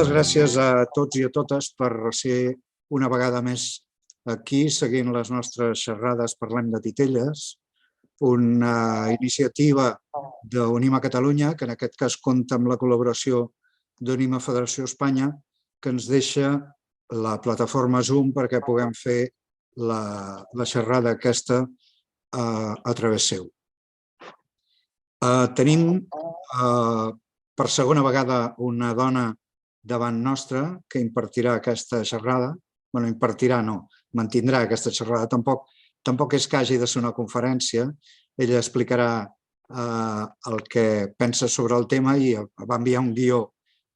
Moltes gràcies a tots i a totes per ser una vegada més aquí seguint les nostres xerrades Parlem de Titelles, una iniciativa d'Unima Catalunya, que en aquest cas compta amb la col·laboració d'Unima Federació Espanya, que ens deixa la plataforma Zoom perquè puguem fer la xerrada aquesta a través seu. Tenim per segona vegada una dona davant nostra que impartirà aquesta xerrada. Bé, impartirà no, mantindrà aquesta xerrada. Tampoc és que hagi de ser una conferència. Ella explicarà el que pensa sobre el tema i va enviar un guió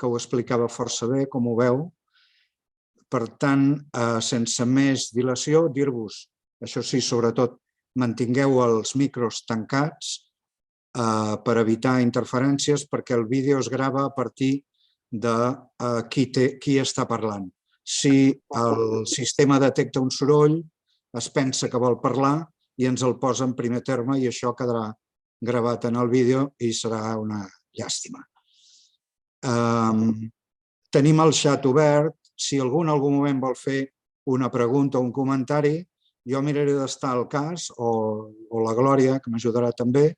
que ho explicava força bé, com ho veu. Per tant, sense més dilació, dir-vos, això sí, sobretot, mantingueu els micros tancats per evitar interferències, perquè el vídeo es grava a partir de qui està parlant. Si el sistema detecta un soroll, es pensa que vol parlar i ens el posa en primer terme i això quedarà gravat en el vídeo i serà una llàstima. Tenim el xat obert. Si algú en algun moment vol fer una pregunta o un comentari, jo miraré d'estar al cas, o la Glòria, que m'ajudarà també,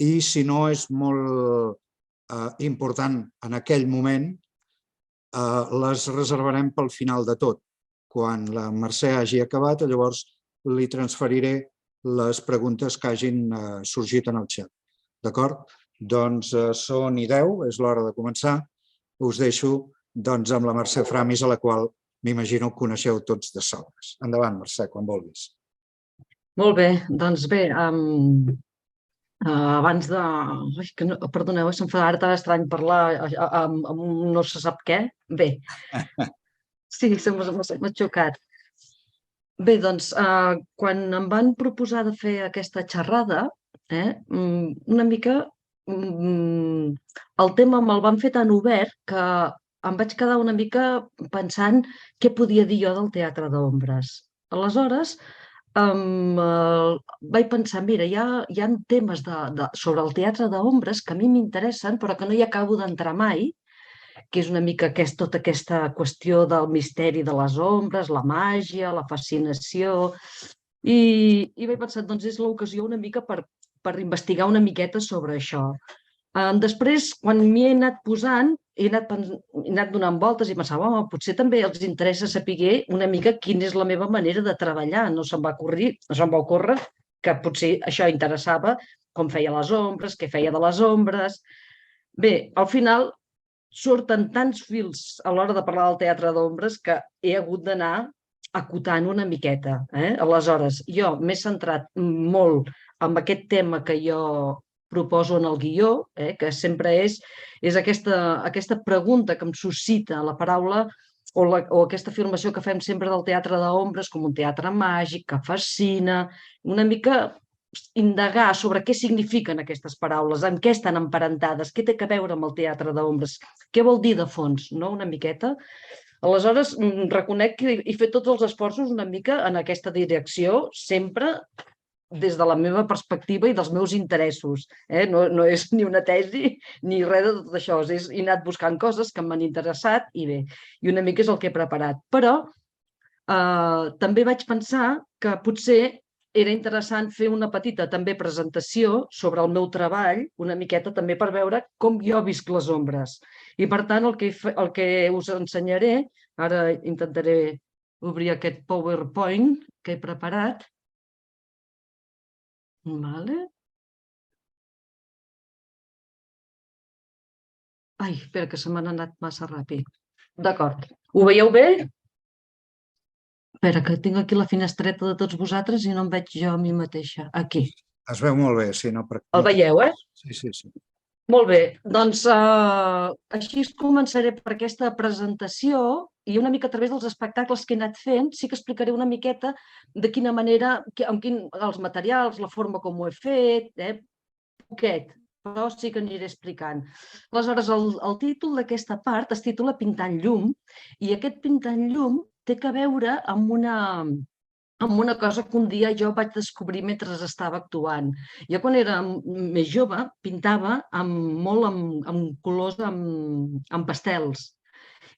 i si no és molt important en aquell moment, les reservarem pel final de tot. Quan la Mercè hagi acabat, llavors li transferiré les preguntes que hagin sorgit en el xat. D'acord? Doncs són i 10, és l'hora de començar. Us deixo amb la Mercè Framis, a la qual m'imagino que coneixeu tots de sobres. Endavant, Mercè, quan vulguis. Molt bé, doncs bé, abans de... Perdoneu, se'm fa ara tan estrany parlar amb no se sap què. Bé, sí, m'ha xocat. Bé, doncs, quan em van proposar de fer aquesta xerrada, una mica el tema me'l van fer tan obert que em vaig quedar una mica pensant què podia dir jo del teatre d'ombres. Aleshores, vaig pensar, mira, hi ha temes sobre el teatre d'ombres que a mi m'interessen però que no hi acabo d'entrar mai, que és una mica tota aquesta qüestió del misteri de les ombres, la màgia, la fascinació, i vaig pensar, doncs és l'ocasió una mica per investigar una miqueta sobre això. Després, quan m'hi he anat posant, he anat donant voltes i pensava, potser també els interessa saber una mica quina és la meva manera de treballar. No se'm va ocórrer que potser això interessava, com feia les ombres, què feia de les ombres. Bé, al final surten tants fils a l'hora de parlar del teatre d'ombres que he hagut d'anar acotant una miqueta. Aleshores, jo m'he centrat molt en aquest tema que jo proposo en el guió, que sempre és aquesta pregunta que em suscita la paraula o aquesta afirmació que fem sempre del teatre d'ombres com un teatre màgic, que fascina, una mica indagar sobre què signifiquen aquestes paraules, en què estan emparentades, què té a veure amb el teatre d'ombres, què vol dir de fons, no? Una miqueta. Aleshores, reconec que he fet tots els esforços una mica en aquesta direcció, sempre des de la meva perspectiva i dels meus interessos. No és ni una tesi ni res de tot això. He anat buscant coses que m'han interessat i bé, i una mica és el que he preparat. Però també vaig pensar que potser era interessant fer una petita també presentació sobre el meu treball, una miqueta també per veure com jo visc les ombres. I per tant, el que us ensenyaré, ara intentaré obrir aquest PowerPoint que he preparat. Vale. Ai, espera, que se m'han anat massa ràpid. D'acord. Ho veieu bé? Espera, que tinc aquí la finestreta de tots vosaltres i no em veig jo a mi mateixa. Aquí. Es veu molt bé, sí. El veieu, Sí. Molt bé, doncs així començaré per aquesta presentació i una mica a través dels espectacles que he anat fent sí que explicaré una miqueta de quina manera, els materials, la forma com ho he fet, poquet, però sí que aniré explicant. Aleshores, el títol d'aquesta part es titula Pintant llum i aquest pintant llum té a veure amb amb una cosa que un dia jo vaig descobrir mentre estava actuant. Jo quan era més jove pintava molt amb colors, amb pastels.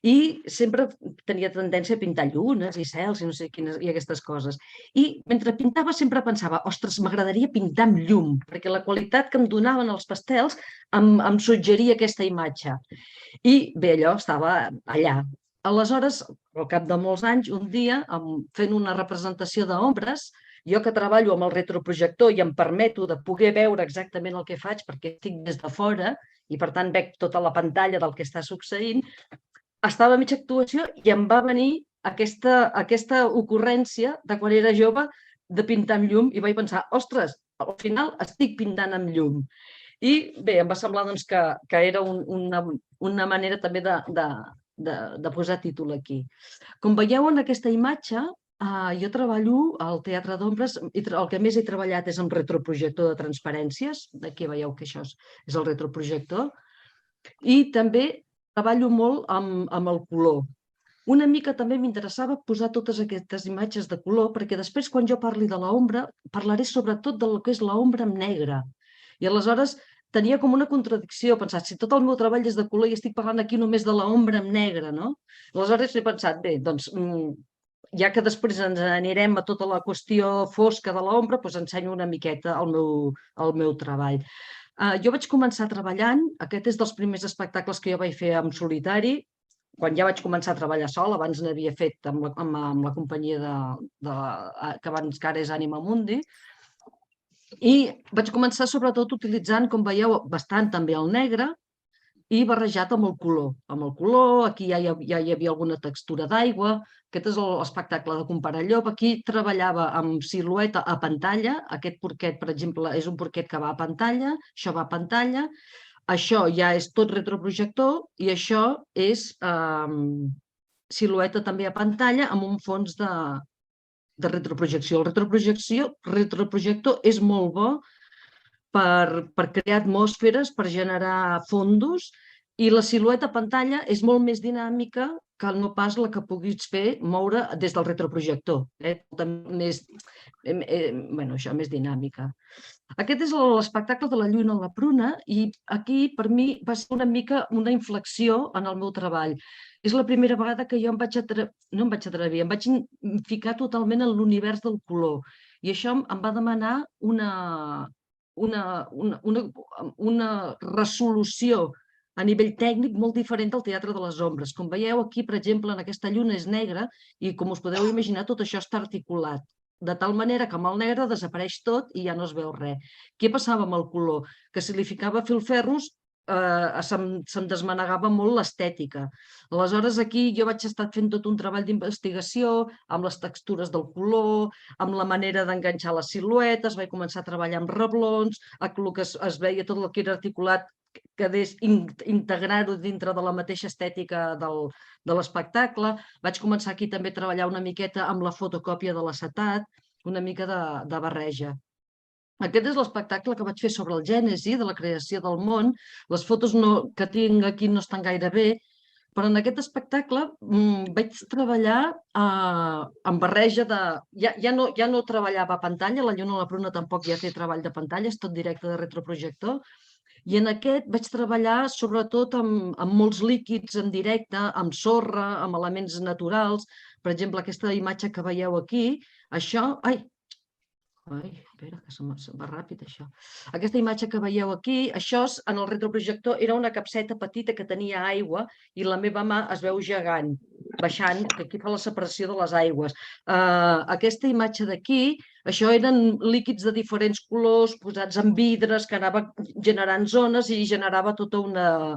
I sempre tenia tendència a pintar llunes i cels i no sé quines, i aquestes coses. I mentre pintava sempre pensava, ostres, m'agradaria pintar amb llum, perquè la qualitat que em donaven els pastels em suggeria aquesta imatge. I bé, allò estava allà. Aleshores, al cap de molts anys, un dia, fent una representació d'ombres, jo que treballo amb el retroprojector i em permeto de poder veure exactament el que faig perquè estic des de fora i per tant veig tota la pantalla del que està succeint, estava a mitja actuació i em va venir aquesta ocurrència de quan era jove de pintar amb llum i vaig pensar, ostres, al final estic pintant amb llum. I bé, em va semblar doncs, que era una manera també de posar títol aquí. Com veieu en aquesta imatge, jo treballo al Teatre d'Ombres i el que més he treballat és amb retroprojector de transparències. Aquí veieu que això és el retroprojector. I també treballo molt amb el color. Una mica també m'interessava posar totes aquestes imatges de color perquè després quan jo parli de l'ombra parlaré sobretot del que és l'ombra en negre. I aleshores tenia com una contradicció, pensar, si tot el meu treball és de color i estic parlant aquí només de l'ombra en negre, no? Aleshores he pensat, bé, doncs ja que després ens anirem a tota la qüestió fosca de l'ombra, doncs ensenyo una miqueta el meu treball. Jo vaig començar treballant, aquest és dels primers espectacles que jo vaig fer en solitari, quan ja vaig començar a treballar sol, abans n'havia fet amb la companyia que abans que ara és Anima Mundi, i vaig començar sobretot utilitzant, com veieu, bastant també el negre i barrejat amb el color. Amb el color, aquí ja hi havia alguna textura d'aigua, aquest és l'espectacle de Comparar Llop. Aquí treballava amb silueta a pantalla, aquest porquet, per exemple, és un porquet que va a pantalla, això va a pantalla, això ja és tot retroprojector i això és silueta també a pantalla amb un fons de retroprojecció. El retroprojector és molt bo per crear atmosferes, per generar fondos, i la silueta a pantalla és molt més dinàmica que no pas la que puguis fer moure des del retroprojector. Això, més dinàmica. Aquest és l'espectacle de La lluna en la pruna i aquí per mi va ser una mica una inflexió en el meu treball. És la primera vegada que jo em vaig ficar totalment en l'univers del color i això em va demanar una resolució a nivell tècnic molt diferent del Teatre de les Ombres. Com veieu aquí, per exemple, en aquesta lluna és negra i, com us podeu imaginar, tot això està articulat. De tal manera que amb el negre desapareix tot i ja no es veu res. Què passava amb el color? Que si li ficava filferros se'm desmanegava molt l'estètica. Aleshores aquí jo vaig estar fent tot un treball d'investigació amb les textures del color, amb la manera d'enganxar les siluetes, vaig començar a treballar amb reblons, el que es veia tot el que era articulat quedés integrar-ho dintre de la mateixa estètica de l'espectacle. Vaig començar aquí també a treballar una miqueta amb la fotocòpia de l'acetat, una mica de barreja. Aquest és l'espectacle que vaig fer sobre el gènesi de la creació del món. Les fotos que tinc aquí no estan gaire bé, però en aquest espectacle vaig treballar amb barreja de... Ja no treballava a pantalla, La lluna a la pruna tampoc ja té treball de pantalla, és tot directe de retroprojector, i en aquest vaig treballar sobretot amb molts líquids en directe, amb sorra, amb elements naturals. Per exemple, aquesta imatge que veieu aquí, això... Ai, espera, que se'n va ràpid, això. Aquesta imatge que veieu aquí, això en el retroprojector era una capseta petita que tenia aigua i la meva mà es veu gegant, baixant, que aquí fa la separació de les aigües. Aquesta imatge d'aquí, això eren líquids de diferents colors posats en vidres que anava generant zones i generava tota una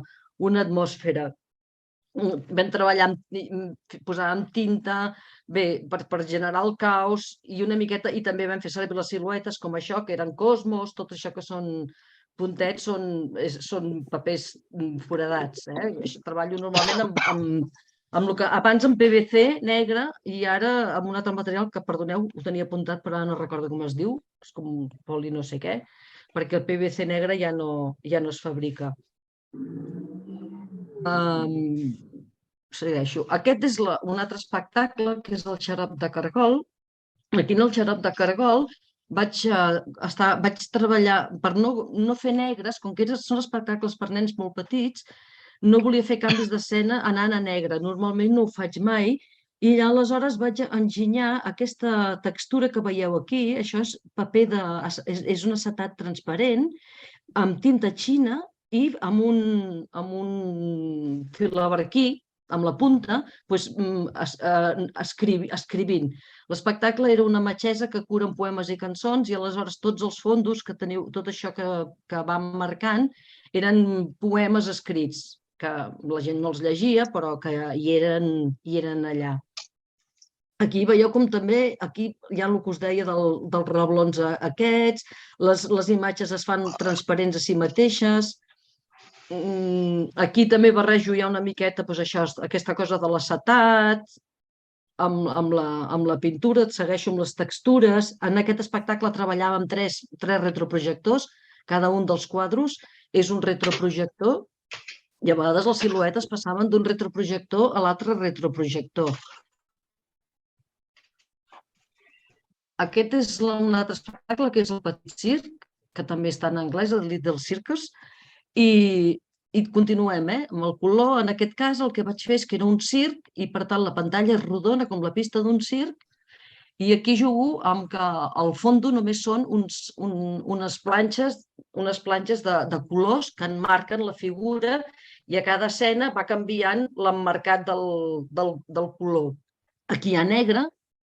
atmosfera. Vam treballar, posàvem tinta, bé, per generar el caos i una miqueta, i també vam fer servir les siluetes com això, que eren cosmos, tot això que són puntets, són papers foradats. Treballo normalment amb el que abans en PVC negre i ara amb un altre material que, perdoneu, ho tenia apuntat però ara no recordo com es diu, és com poli no sé què, perquè el PVC negre ja no es fabrica. Segueixo. Aquest és un altre espectacle, que és el Xarop de Cargol. aquí en el xarop de cargol vaig treballar per no fer negres, com que són espectacles per nens molt petits, no volia fer canvis d'escena anant a negre. Normalment no ho faig mai, i aleshores vaig enginyar aquesta textura que veieu aquí. Això és paper és un acetat transparent amb tinta xina i amb un filaberquí, amb la punta, escrivint. L'espectacle era una metgessa que cura amb poemes i cançons, i aleshores tots els fondos que teniu, tot això que vam marcant, eren poemes escrits, que la gent no els llegia, però que hi eren allà. Aquí veieu com també, aquí hi ha el que us deia dels reblons aquests, les imatges es fan transparents a si mateixes. Aquí també barrejo ja una miqueta aquesta cosa de l'acetat, amb la pintura, et segueixo amb les textures. En aquest espectacle treballàvem tres retroprojectors, cada un dels quadros és un retroprojector, i a vegades les siluetes passaven d'un retroprojector a l'altre retroprojector. Aquest és un altre espectacle, que és el Petit Circ, que també està en anglès, el Little Circus, i continuem, amb el color. En aquest cas el que vaig fer és que era un circ, i per tant la pantalla és rodona com la pista d'un circ, i aquí jugo amb que al fons només són unes planxes de colors que enmarquen la figura, i a cada escena va canviant l'emmarcat del color. Aquí hi ha negre.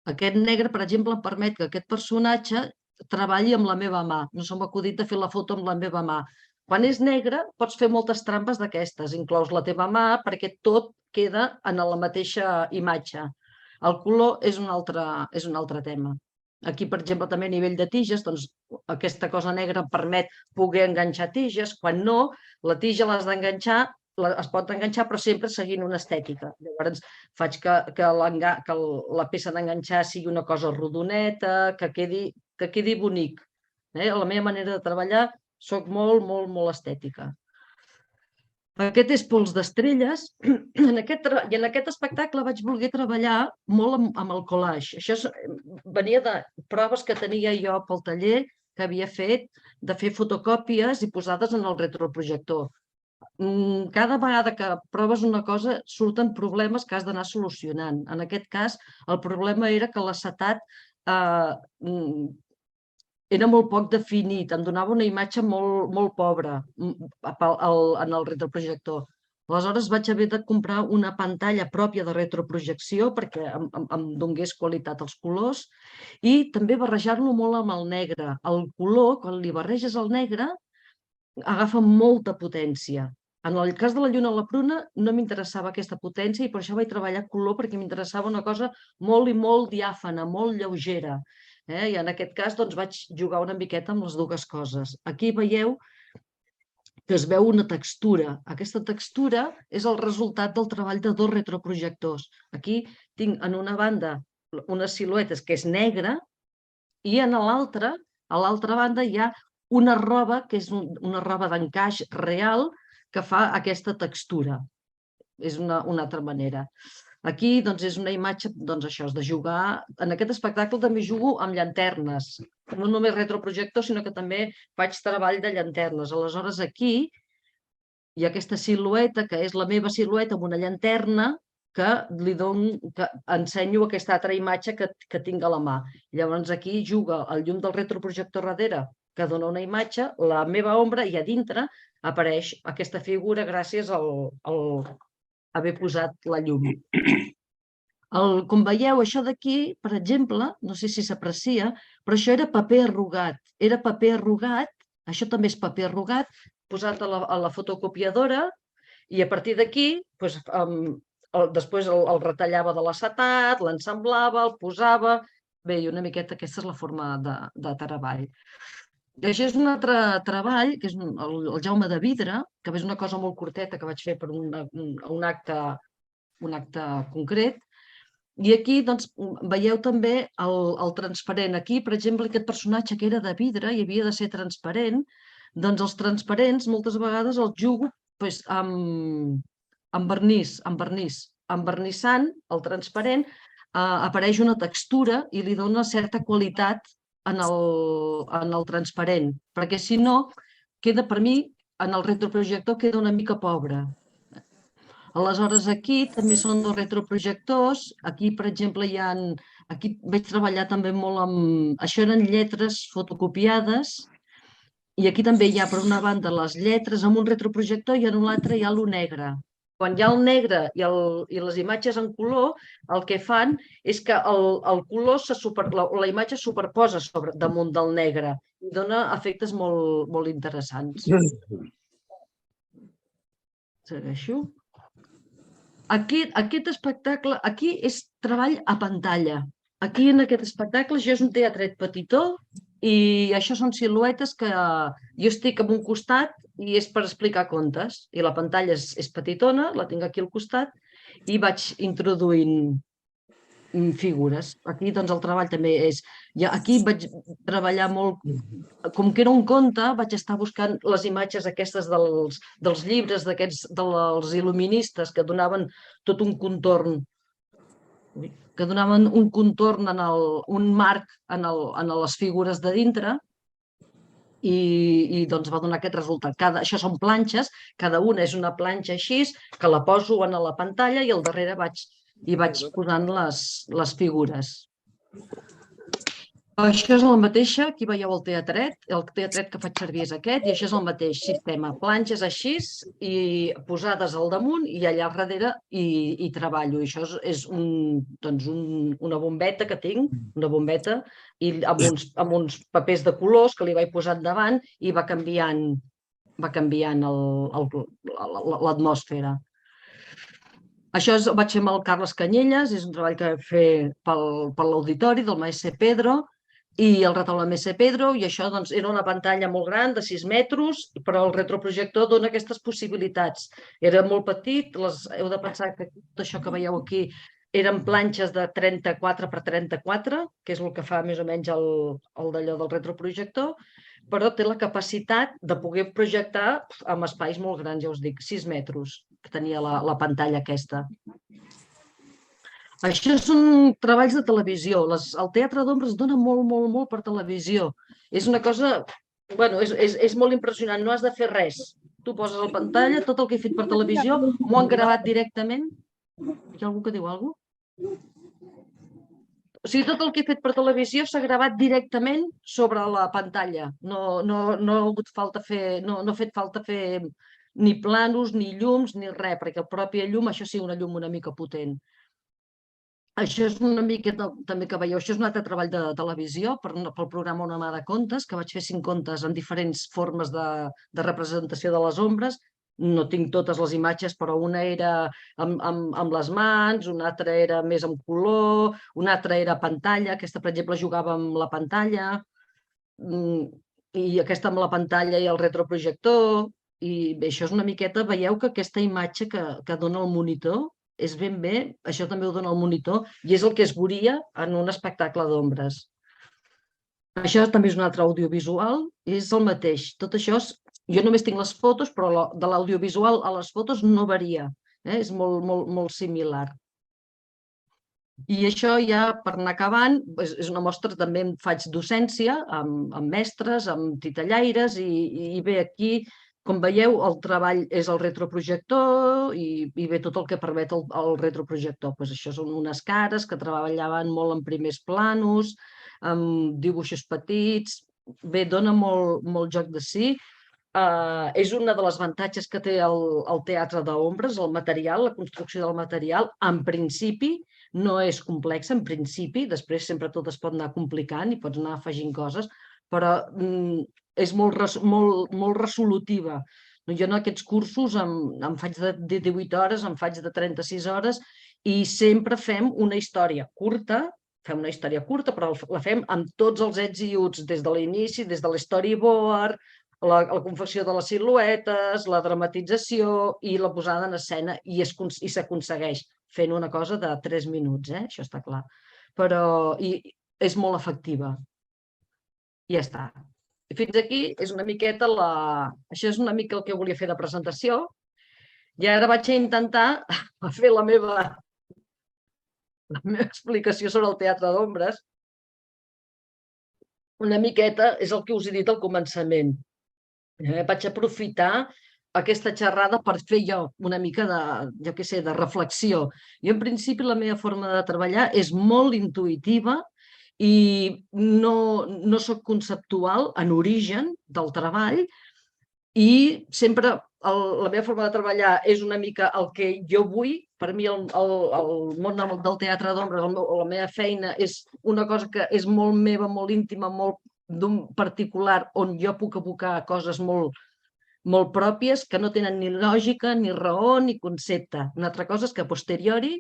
Aquest negre, per exemple, em permet que aquest personatge treballi amb la meva mà. No se m'ha acudit de fer la foto amb la meva mà. Quan és negre pots fer moltes trampes d'aquestes, inclous la teva mà, perquè tot queda en la mateixa imatge. El color és un altre tema. Aquí, per exemple, també a nivell de tiges, doncs aquesta cosa negra permet poder enganxar tiges. Quan no, la tija l'has d'enganxar, es pot enganxar, però sempre seguint una estètica. Llavors faig que la peça d'enganxar sigui una cosa rodoneta, que quedi bonic. La meva manera de treballar, soc molt, molt, molt estètica. Aquest és Pols d'estrelles, i en aquest espectacle vaig voler treballar molt amb el collage. Això venia de proves que tenia jo pel taller, que havia fet, de fer fotocòpies i posades en el retroprojector. Cada vegada que proves una cosa surten problemes que has d'anar solucionant. En aquest cas, el problema era que l'acetat era molt poc definit, em donava una imatge molt pobra en el retroprojector. Aleshores vaig haver de comprar una pantalla pròpia de retroprojecció perquè em donés qualitat als colors, i també barrejar-lo molt amb el negre. El color, quan li barreges el negre, agafa molta potència. En el cas de la lluna a la pruna no m'interessava aquesta potència, i per això vaig treballar color, perquè m'interessava una cosa molt i molt diàfana, molt lleugera. I en aquest cas vaig jugar una miqueta amb les dues coses. Aquí veieu que es veu una textura. Aquesta textura és el resultat del treball de dos retroprojectors. Aquí tinc en una banda unes siluetes que és negra, i a l'altra banda hi ha una roba que és una roba d'encaix real que fa aquesta textura. És una altra manera. Aquí és una imatge, això, és de jugar. En aquest espectacle també jugo amb llanternes. No només retroprojector, sinó que també faig treball de llanternes. Aleshores aquí hi ha aquesta silueta, que és la meva silueta amb una llanterna, que ensenyo aquesta altra imatge que tinc a la mà. Llavors aquí juga el llum del retroprojector darrere, que dona una imatge, la meva ombra, i a dintre apareix aquesta figura gràcies a haver posat la llum. Com veieu, això d'aquí, per exemple, no sé si s'aprecia, però això era paper arrugat. Era paper arrugat, això també és paper arrugat, posat a la fotocopiadora, i a partir d'aquí, després el retallava de l'acetat, l'ensamblava, el posava. Bé, i una miqueta aquesta és la forma de treball. I això és un altre treball, que és el Jaume de Vidre, que és una cosa molt curteta que vaig fer per un acte concret. I aquí veieu també el transparent. Aquí, per exemple, aquest personatge que era de vidre i havia de ser transparent, doncs els transparents moltes vegades els jugo amb vernís, envernissant el transparent apareix una textura i li dona certa qualitat en el transparent, perquè si no, queda per mi, en el retroprojector queda una mica pobre. Aleshores, aquí també són dos retroprojectors. Aquí, per exemple, aquí vaig treballar també molt amb... Això eren lletres fotocopiades i aquí també hi ha, per una banda, les lletres amb un retroprojector i en l'altre hi ha el negre. Quan hi ha el negre i les imatges en color, el que fan és que el color, la imatge es superposa damunt del negre i dona efectes molt, molt interessants. Segueixo. Aquest espectacle, aquí és treball a pantalla. Aquí en aquest espectacle això és un teatret petitó i això són siluetes que jo estic en un costat i és per explicar contes. I la pantalla és petitona, la tinc aquí al costat i vaig introduint figures. Aquí doncs el treball també és... Aquí vaig treballar molt... Com que era un conte, vaig estar buscant les imatges aquestes dels llibres, dels il·luministes que donaven tot un contorn, que donaven un contorn, un marc en les figures de dintre i doncs va donar aquest resultat. Això són planxes, cada una és una planxa així, que la poso a la pantalla i al darrere vaig posant les figures. Això és el mateix, aquí veieu el teatret que faig servir és aquest, i això és el mateix sistema, planxes així i posades al damunt i allà al darrere i treballo. Això és una bombeta que tinc, una bombeta, i amb uns papers de colors que li vaig posant davant i va canviant l'atmosfera. Això ho vaig fer amb el Carles Canyelles, és un treball que vaig fer per l'auditori del Maese Pedro i el retaule Maese Pedro, i això era una pantalla molt gran, de 6 metres, però el retroprojector dona aquestes possibilitats. Era molt petit, heu de pensar que tot això que veieu aquí eren planxes de 34 per 34, que és el que fa més o menys el d'allò del retroprojector, però té la capacitat de poder projectar en espais molt grans, ja us dic, 6 metres, que tenia la pantalla aquesta. Això són treballs de televisió. El teatre d'ombres dona molt, molt, molt per televisió. És una cosa... Bueno, és molt impressionant. No has de fer res. Tu poses a la pantalla, tot el que he fet per televisió, m'ho han gravat directament. Hi ha algú que diu alguna cosa? O sigui, tot el que he fet per televisió s'ha gravat directament sobre la pantalla. No ha hagut falta fer... No ha fet falta fer ni planos, ni llums, ni res, perquè el propi llum, això sí, una llum una mica potent. Això és una mica també que veieu, això és un altre treball de televisió pel programa Una mà de contes, que vaig fer 5 contes en diferents formes de representació de les ombres. No tinc totes les imatges, però una era amb les mans, una altra era més amb color, una altra era pantalla, aquesta, per exemple, jugava amb la pantalla, i aquesta amb la pantalla i el retroprojector, i això és una miqueta, veieu que aquesta imatge que dona el monitor és ben bé, això també ho dona el monitor, i és el que es veuria en un espectacle d'ombres. Això també és un altre audiovisual, és el mateix. Tot això, jo només tinc les fotos, però de l'audiovisual a les fotos no varia, és molt, molt, molt similar. I això ja, per anar acabant, és una mostra, també faig docència amb mestres, amb titellaires, i bé, aquí, com veieu, el treball és el retroprojector i bé tot el que permet el retroprojector. Això són unes cares que treballaven molt en primers planos, amb dibuixos petits. Bé, dona molt joc de si. És una de les avantatges que té el teatre d'ombres, el material, la construcció del material. En principi, no és complex, en principi. Després sempre tot es pot anar complicant i pots anar afegint coses, però és molt resolutiva. Jo en aquests cursos em faig de 18 hores, em faig de 36 hores i sempre fem una història curta, però la fem amb tots els ets i uts, des de l'inici, des de l'storyboard, la confecció de les siluetes, la dramatització i la posada en escena, i s'aconsegueix fent una cosa de 3 minuts, això està clar. Però és molt efectiva. I ja està. Fins aquí és una miqueta això és una mica el que volia fer de presentació. I ara vaig a intentar fer la meva la meva explicació sobre el teatre d'ombres, una miqueta és el que us he dit al començament. Vaig aprofitar aquesta xerrada per fer jo una mica de, jo què sé, de reflexió. Jo, en principi, la meva forma de treballar és molt intuïtiva i no soc conceptual en origen del treball i sempre la meva forma de treballar és una mica el que jo vull. Per mi el món del teatre d'ombres, la meva feina, és una cosa que és molt meva, molt íntima, molt d'un particular, on jo puc abocar coses molt pròpies que no tenen ni lògica, ni raó, ni concepte. Una altra cosa és que a posteriori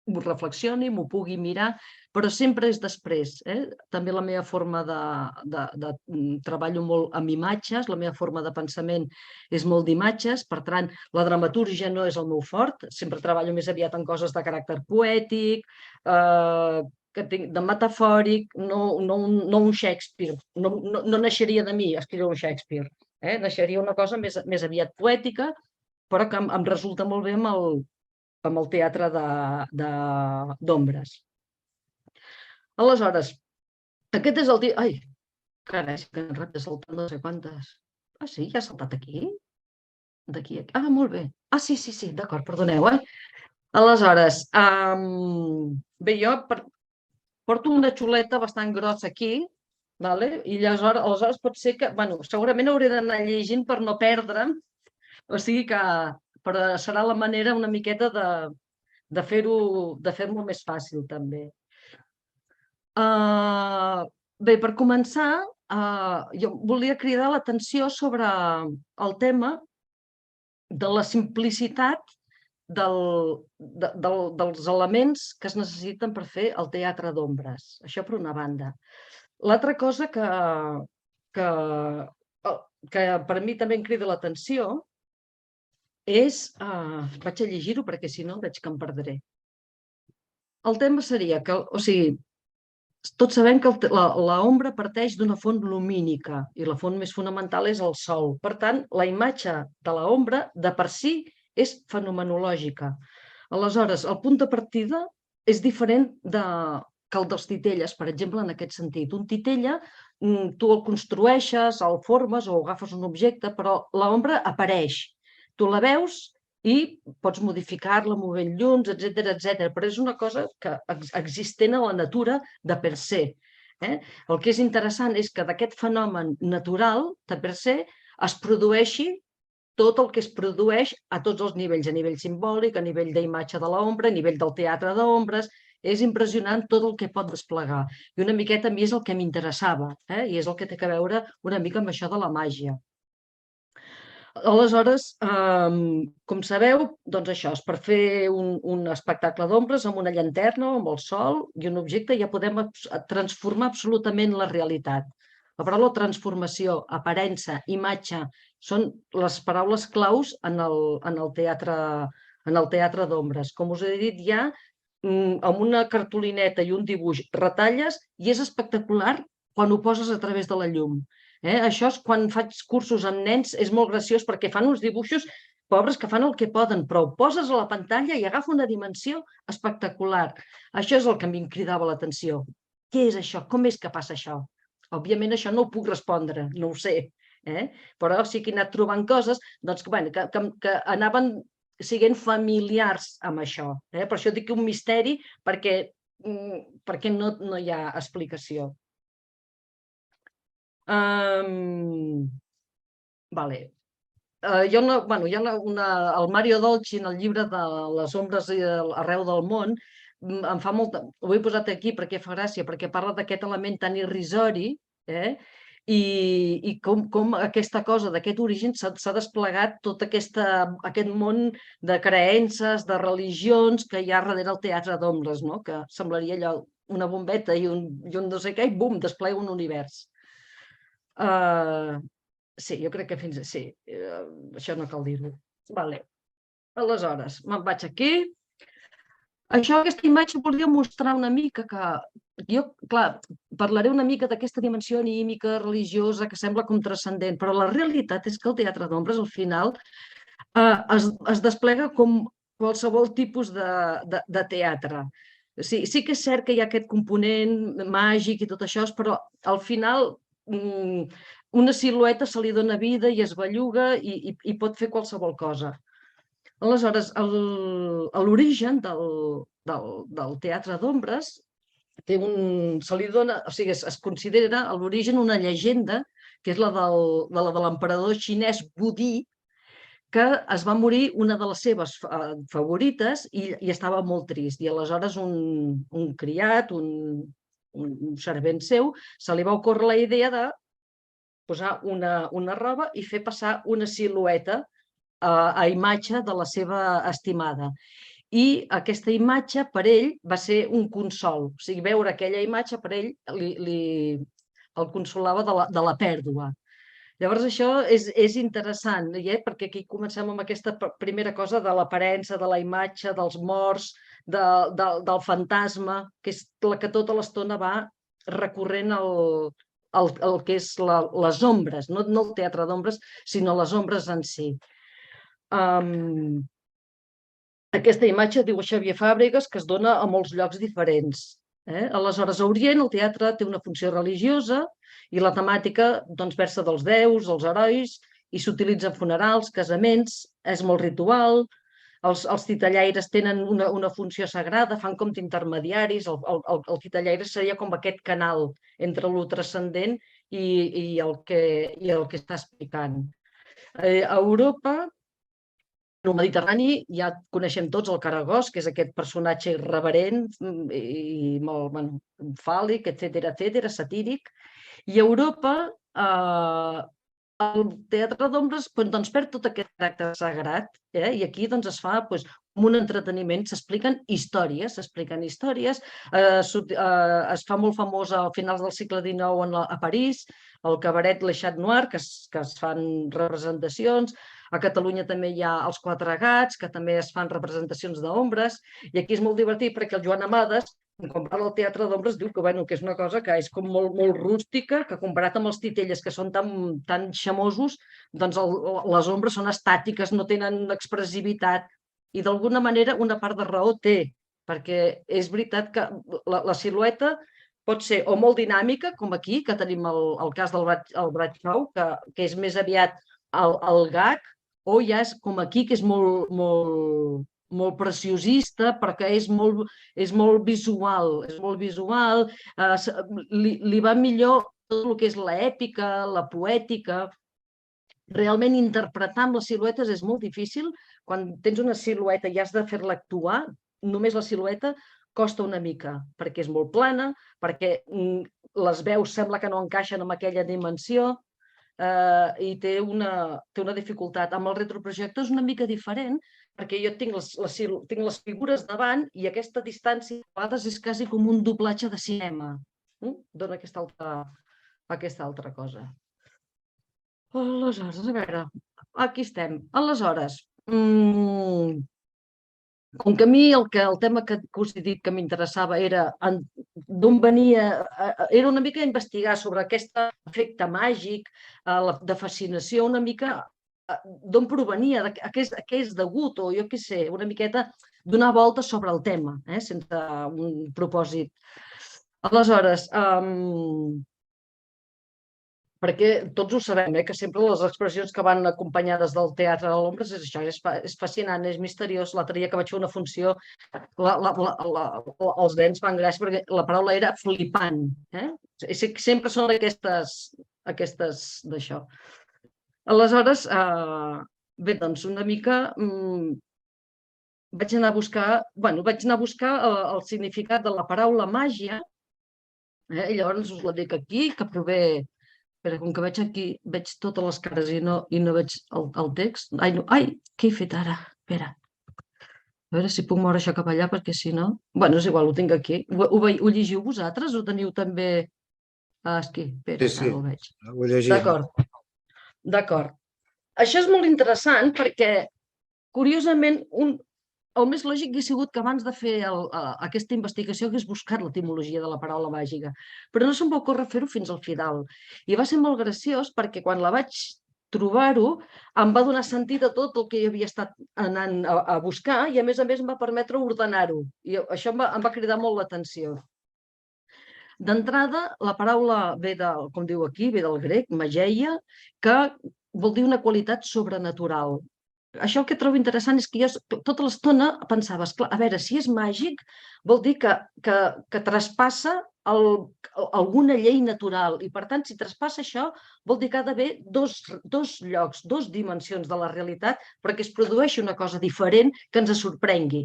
m'ho reflexioni, m'ho pugui mirar, però sempre és després. També la meva forma de treballo molt amb imatges, la meva forma de pensament és molt d'imatges, per tant, la dramatúrgia no és el meu fort, sempre treballo més aviat en coses de caràcter poètic, de metafòric, no un Shakespeare. No naixeria de mi escriure un Shakespeare. Naixeria una cosa més aviat poètica, però que em resulta molt bé amb el teatre d'ombres. Aleshores, aquest és el... Ai, carai, que en repte saltant no sé quantes. Ah, sí? Ja ha saltat aquí? D'aquí a aquí. Ah, molt bé. Ah, sí, d'acord, perdoneu, Aleshores, bé, jo porto una xuleta bastant grossa aquí, i aleshores pot ser que, segurament hauré d'anar llegint per no perdre'm, o sigui que serà la manera una miqueta de fer-m'ho més fàcil, també. Bé, per començar, jo volia cridar l'atenció sobre el tema de la simplicitat dels elements que es necessiten per fer el teatre d'ombres. Això per una banda. L'altra cosa que per mi també em crida l'atenció és... Vaig a llegir-ho perquè si no veig que em perdré. El tema seria que, o sigui, tots sabem que l'ombra parteix d'una font lumínica i la font més fonamental és el sol. Per tant, la imatge de l'ombra de per si és fenomenològica. Aleshores, el punt de partida és diferent que el dels titelles, per exemple, en aquest sentit. Un titella, tu el construeixes, el formes o agafes un objecte, però l'ombra apareix. Tu la veus i pots modificar-la, movent llums, etc. Però és una cosa que existent a la natura de per se. El que és interessant és que d'aquest fenomen natural de per se es produeixi tot el que es produeix a tots els nivells, a nivell simbòlic, a nivell d'imatge de l'ombra, a nivell del teatre d'ombres. És impressionant tot el que pot desplegar. I una miqueta a mi és el que m'interessava, i és el que té a veure una mica amb això de la màgia. Aleshores, com sabeu, doncs això, per fer un espectacle d'ombres amb una llanterna, amb el sol i un objecte, ja podem transformar absolutament la realitat. La paraula transformació, aparença, imatge, són les paraules claus en el teatre d'ombres. Com us he dit ja, amb una cartolineta i un dibuix retalles i és espectacular quan ho poses a través de la llum. Això és quan faig cursos amb nens, és molt graciós perquè fan uns dibuixos pobres que fan el que poden, però ho poses a la pantalla i agafa una dimensió espectacular. Això és el que a mi em cridava l'atenció. Què és això? Com és que passa això? Òbviament això no ho puc respondre, no ho sé, però sí que he anat trobant coses que anaven siguent familiars amb això. Per això dic un misteri, perquè no hi ha explicació. El Mario Dolci, en el llibre de les ombres arreu del món, em fa molta... Ho he posat aquí perquè fa gràcia, perquè parla d'aquest element tan irrisori i com aquesta cosa d'aquest origen s'ha desplegat tot aquest món de creences, de religions que hi ha darrere el teatre d'ombres, que semblaria allò una bombeta i un no sé què i bum, desplega un univers. Sí, jo crec que fins... Sí, això no cal dir-ho. Aleshores, me'n vaig aquí. Aquesta imatge volia mostrar una mica que... Jo, clar, parlaré una mica d'aquesta dimensió anímica, religiosa, que sembla com transcendent, però la realitat és que el teatre d'ombres, al final, es desplega com qualsevol tipus de teatre. Sí que és cert que hi ha aquest component màgic i tot això, però al final una silueta se li dona vida i es belluga i pot fer qualsevol cosa. Aleshores, l'origen del teatre d'ombres se li dona, o sigui, es considera a l'origen una llegenda, que és la de l'emperador xinès Wu-Di, que es va morir una de les seves favorites i estava molt trist. I aleshores un criat, un servent seu, se li va ocórrer la idea de posar una roba i fer passar una silueta a imatge de la seva estimada. I aquesta imatge per ell va ser un consol. O sigui, veure aquella imatge per ell el consolava de la pèrdua. Llavors això és interessant, perquè aquí comencem amb aquesta primera cosa de l'aparença, de la imatge, dels morts, del fantasma, que és la que tota l'estona va recorrent el que és les ombres, no el teatre d'ombres, sinó les ombres en si. Aquesta imatge, diu Xavier Fàbregas, que es dona a molts llocs diferents. Aleshores, a Orient el teatre té una funció religiosa i la temàtica versa dels déus, els herois, i s'utilitza en funerals, casaments, és molt ritual. Els titellaires tenen una funció sagrada, fan com d'intermediaris. El titellaire seria com aquest canal entre lo transcendent i el que està explicant. A Europa, al Mediterrani, ja coneixem tots el Karagoz, que és aquest personatge irreverent i molt fàl·lic, etcètera, satíric. I a Europa, el teatre d'ombres perd tot aquest caràcter sagrat i aquí es fa com un entreteniment, s'expliquen històries, es fa molt famós a finals del segle XIX a París, el cabaret Le Chat Noir, que es fan representacions. A Catalunya també hi ha els Quatre Gats, que també es fan representacions d'ombres, i aquí és molt divertit perquè el Joan Amades, quan parla del teatre d'ombres, diu que és una cosa que és com molt rústica, que comparat amb els titelles, que són tan xamosos, doncs les ombres són estàtiques, no tenen expressivitat, i d'alguna manera una part de raó té, perquè és veritat que la silueta pot ser o molt dinàmica, com aquí, que tenim el cas del Bradshaw, que és més aviat el gag, o ja és com aquí, que és molt preciosista, perquè és molt visual, li va millor tot el que és l'èpica, la poètica. Realment interpretar amb les siluetes és molt difícil. Quan tens una silueta i has de fer-la actuar, només la silueta costa una mica, perquè és molt plana, perquè les veus sembla que no encaixen en aquella dimensió, i té una dificultat. Amb el retroprojector és una mica diferent, perquè jo tinc les figures davant i aquesta distància a vegades és quasi com un doblatge de cinema. Dona aquesta altra cosa. Aleshores, a veure, aquí estem. Aleshores, com que a mi el tema que us he dit que m'interessava era d'on venia, era una mica investigar sobre aquest efecte màgic, de fascinació, una mica d'on provenia, a què és degut, o jo què sé, una miqueta donar voltes sobre el tema, sense un propòsit. Aleshores, perquè tots ho sabem, que sempre les expressions que van acompanyades del teatre de l'ombres és això, és fascinant, és misteriós. L'altre dia que vaig fer una funció, els nens fan gràcia perquè la paraula era flipant. Sempre són aquestes d'això. Aleshores, bé, doncs una mica vaig anar a buscar el significat de la paraula màgia, i llavors us la dic aquí, que prové... Però com que veig aquí, veig totes les cares i no veig el text. Ai, què he fet ara? Espera. A veure si puc moure això cap allà, perquè si no... Bé, és igual, ho tinc aquí. Ho llegiu vosaltres? Ho teniu també... Aquí, espera, ara ho veig. Ho llegim. D'acord. Això és molt interessant perquè, curiosament, el més lògic hauria sigut que abans de fer aquesta investigació hagués buscat l'etimologia de la paraula màgica, però no se'm va ocórrer fer-ho fins al final. I va ser molt graciós perquè quan la vaig trobar-ho em va donar sentit a tot el que jo havia estat anant a buscar i, a més, em va permetre ordenar-ho. I això em va cridar molt l'atenció. D'entrada, la paraula ve del, com diu aquí, ve del grec, mageia, que vol dir una qualitat sobrenatural. Això el que trobo interessant és que jo tota l'estona pensava, esclar, a veure, si és màgic, vol dir que traspassa alguna llei natural. I, per tant, si traspassa això, vol dir que ha d'haver dos llocs, dos dimensions de la realitat perquè es produeixi una cosa diferent que ens sorprengui.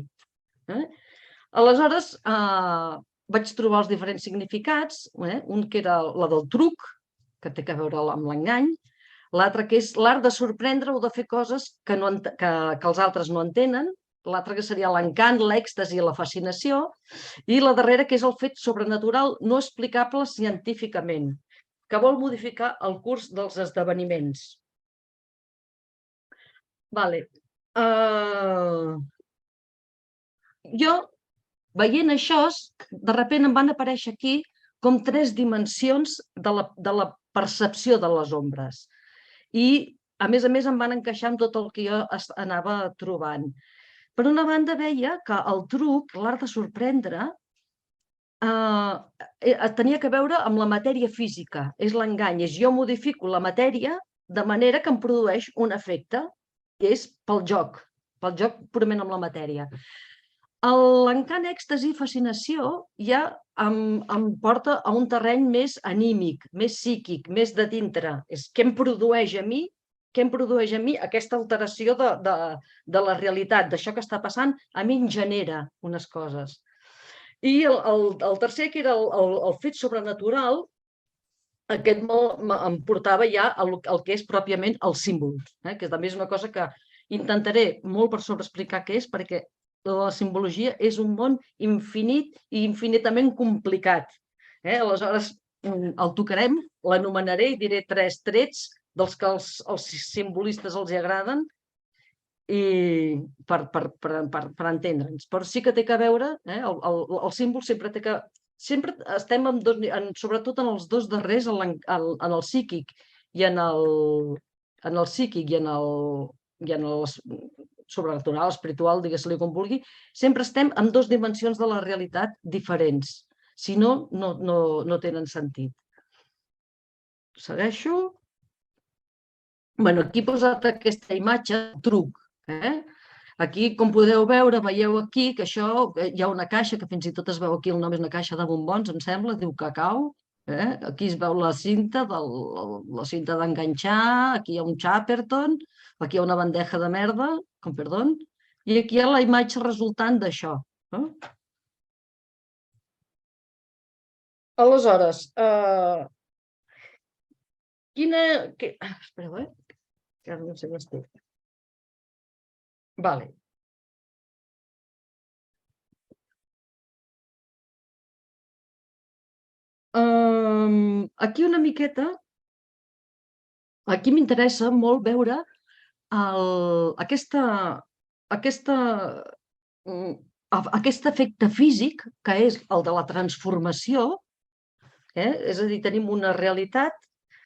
Aleshores, vaig trobar els diferents significats, un que era la del truc, que té a veure amb l'engany, l'altre que és l'art de sorprendre o de fer coses que els altres no entenen, l'altre que seria l'encant, l'èxtasi i la fascinació, i la darrera que és el fet sobrenatural no explicable científicament, que vol modificar el curs dels esdeveniments. Jo, veient això, de sobte em van aparèixer aquí com 3 dimensions de la percepció de les ombres. I, a més, em van encaixar amb tot el que jo anava trobant. Per una banda, veia que el truc, l'art de sorprendre, tenia a veure amb la matèria física, és l'engany, és jo modifico la matèria de manera que em produeix un efecte, que és pel joc purament amb la matèria. L'encant, èxtasi i fascinació ja em porta a un terreny més anímic, més psíquic, més de dintre. És què em produeix a mi aquesta alteració de la realitat, d'això que està passant, a mi em genera unes coses. I el tercer, que era el fet sobrenatural, aquest em portava ja al que és pròpiament els símbols, que també és una cosa que intentaré molt per sobreexplicar què és, perquè la simbologia és un món infinit i infinitament complicat. Aleshores, el tocarem, l'anomenaré i diré 3 trets dels que als simbolistes els agraden per entendre'ns. Però sí que té a veure, el símbol sempre té que... Sempre estem, sobretot en els 2 darrers, en el psíquic i en el sobrenatural, espiritual, digues-li com vulgui, sempre estem en 2 dimensions de la realitat diferents. Si no, no tenen sentit. Segueixo. Aquí he posat aquesta imatge, truc. Aquí, com podeu veure, veieu aquí que això, hi ha una caixa, que fins i tot es veu aquí, el nom és una caixa de bombons, em sembla, diu cacau. Aquí es veu la cinta d'enganxar, aquí hi ha un Chaperton, aquí hi ha una bandeja de merda, com perdó, i aquí hi ha la imatge resultant d'això. Aleshores, espereu, que ara no sé on estic. Vale. Aquí una miqueta, aquí m'interessa molt veure aquest efecte físic, que és el de la transformació, és a dir, tenim una realitat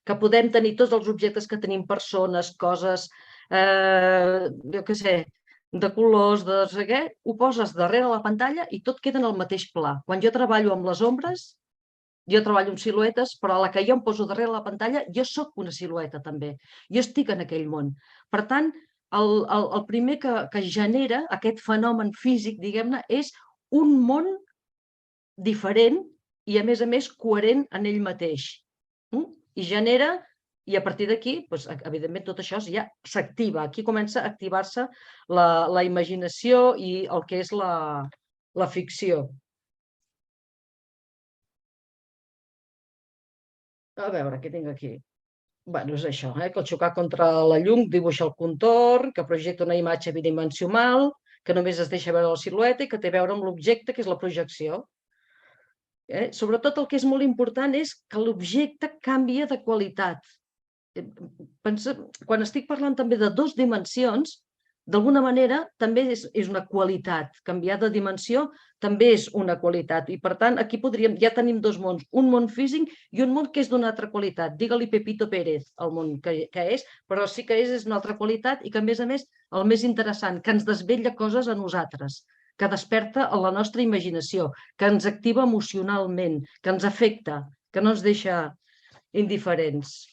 que podem tenir tots els objectes que tenim, persones, coses, jo què sé, de colors, de no sé què, ho poses darrere la pantalla i tot queda en el mateix pla. Quan jo treballo amb les ombres, jo treballo amb siluetes, però a la que jo em poso darrere la pantalla, jo sóc una silueta també. Jo estic en aquell món. Per tant, el primer que genera aquest fenomen físic, diguem-ne, és un món diferent i, a més, coherent en ell mateix. I genera, i a partir d'aquí, evidentment, tot això ja s'activa. Aquí comença a activar-se la imaginació i el que és la ficció. A veure, què tinc aquí? És això, que al xocar contra la llum dibuixa el contorn, que projecta una imatge bidimensional, que només es deixa veure la silueta i que té a veure amb l'objecte, que és la projecció. Sobretot el que és molt important és que l'objecte canvia de qualitat. Quan estic parlant també de 2 dimensions, d'alguna manera també és una qualitat. Canviar de dimensió també és una qualitat. I per tant, aquí ja tenim dos mons, un món físic i un món que és d'una altra qualitat. Digue-li Pepito Pérez, el món que és, però sí que és una altra qualitat i que, a més, el més interessant, que ens desvetlla coses a nosaltres, que desperta la nostra imaginació, que ens activa emocionalment, que ens afecta, que no ens deixa indiferents.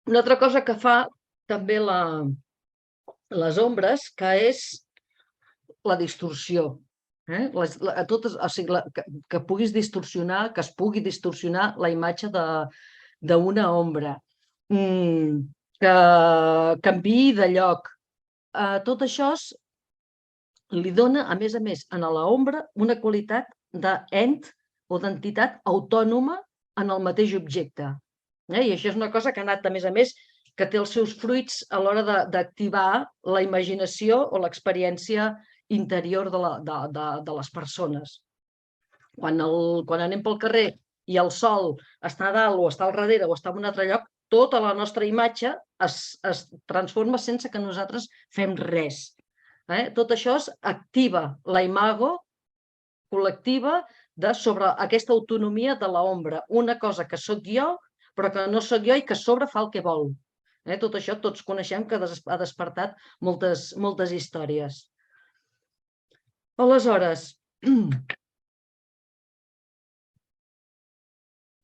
Una altra cosa que fa també les ombres, que és la distorsió. Que puguis distorsionar, que es pugui distorsionar la imatge d'una ombra, que canviï de lloc. Tot això li dona, a més, a l'ombra una qualitat d'ent o d'entitat autònoma en el mateix objecte. I això és una cosa que ha anat, a més, que té els seus fruits a l'hora d'activar la imaginació o l'experiència interior de les persones. Quan anem pel carrer i el sol està a dalt o està al darrere o està en un altre lloc, tota la nostra imatge es transforma sense que nosaltres fem res. Tot això activa la imago col·lectiva sobre aquesta autonomia de l'ombra, una cosa que sóc jo, però que no sóc jo i que a sobre fa el que vol. Tot això tots coneixem que ha despertat moltes històries. Aleshores,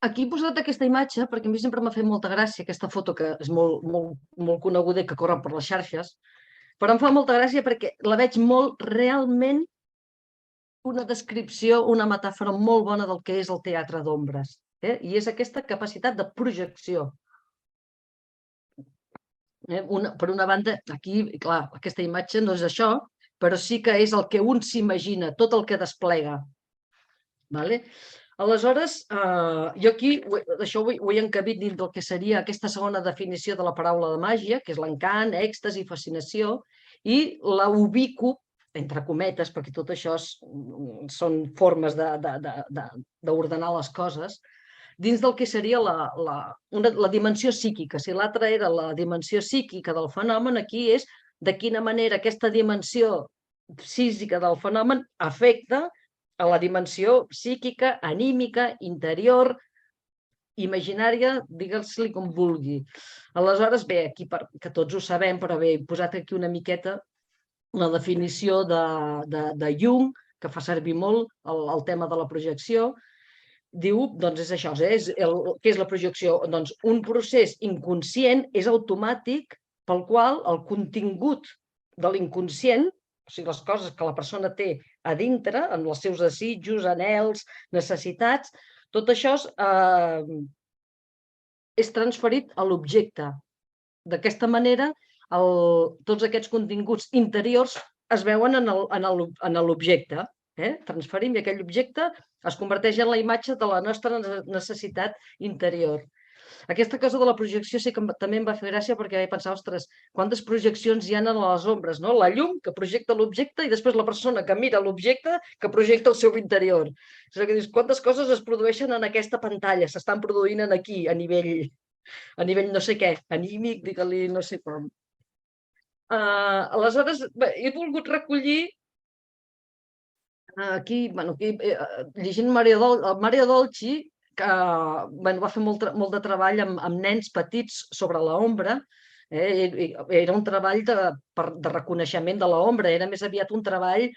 aquí he posat aquesta imatge perquè a mi sempre m'ha fet molta gràcia, aquesta foto que és molt coneguda i que corre per les xarxes, però em fa molta gràcia perquè la veig realment una descripció, una metàfora molt bona del que és el teatre d'ombres. I és aquesta capacitat de projecció. Per una banda, aquí, clar, aquesta imatge no és això, però sí que és el que un s'imagina, tot el que desplega. Aleshores, jo aquí això ho he encabit dins del que seria aquesta segona definició de la paraula de màgia, que és l'encant, èxtasi, fascinació, i la ubico, entre cometes, perquè tot això són formes d'ordenar les coses, dins del que seria la dimensió psíquica. Si l'altra era la dimensió psíquica del fenomen, aquí és de quina manera aquesta dimensió física del fenomen afecta a la dimensió psíquica, anímica, interior, imaginària, digues-li com vulgui. Aleshores, bé, aquí que tots ho sabem, però bé, he posat aquí una miqueta la definició de Jung, que fa servir molt el tema de la projecció. Diu, doncs és això, què és la projecció? Doncs un procés inconscient és automàtic pel qual el contingut de l'inconscient, o sigui, les coses que la persona té a dintre, amb els seus desitjos, anhels, necessitats, tot això és transferit a l'objecte. D'aquesta manera, tots aquests continguts interiors es veuen en l'objecte. Transferim i aquell objecte es converteix en la imatge de la nostra necessitat interior. Aquesta cosa de la projecció sí que també em va fer gràcia perquè vaig pensar, ostres, quantes projeccions hi ha a les ombres, no? La llum que projecta l'objecte i després la persona que mira l'objecte que projecta el seu interior. És a dir, quantes coses es produeixen en aquesta pantalla, s'estan produint aquí, a nivell no sé què, anímic, digue-li no sé com. Aleshores, he volgut recollir aquí, llegint Mario Dolci, que va fer molt de treball amb nens petits sobre l'ombra. Era un treball de reconeixement de l'ombra, era més aviat un treball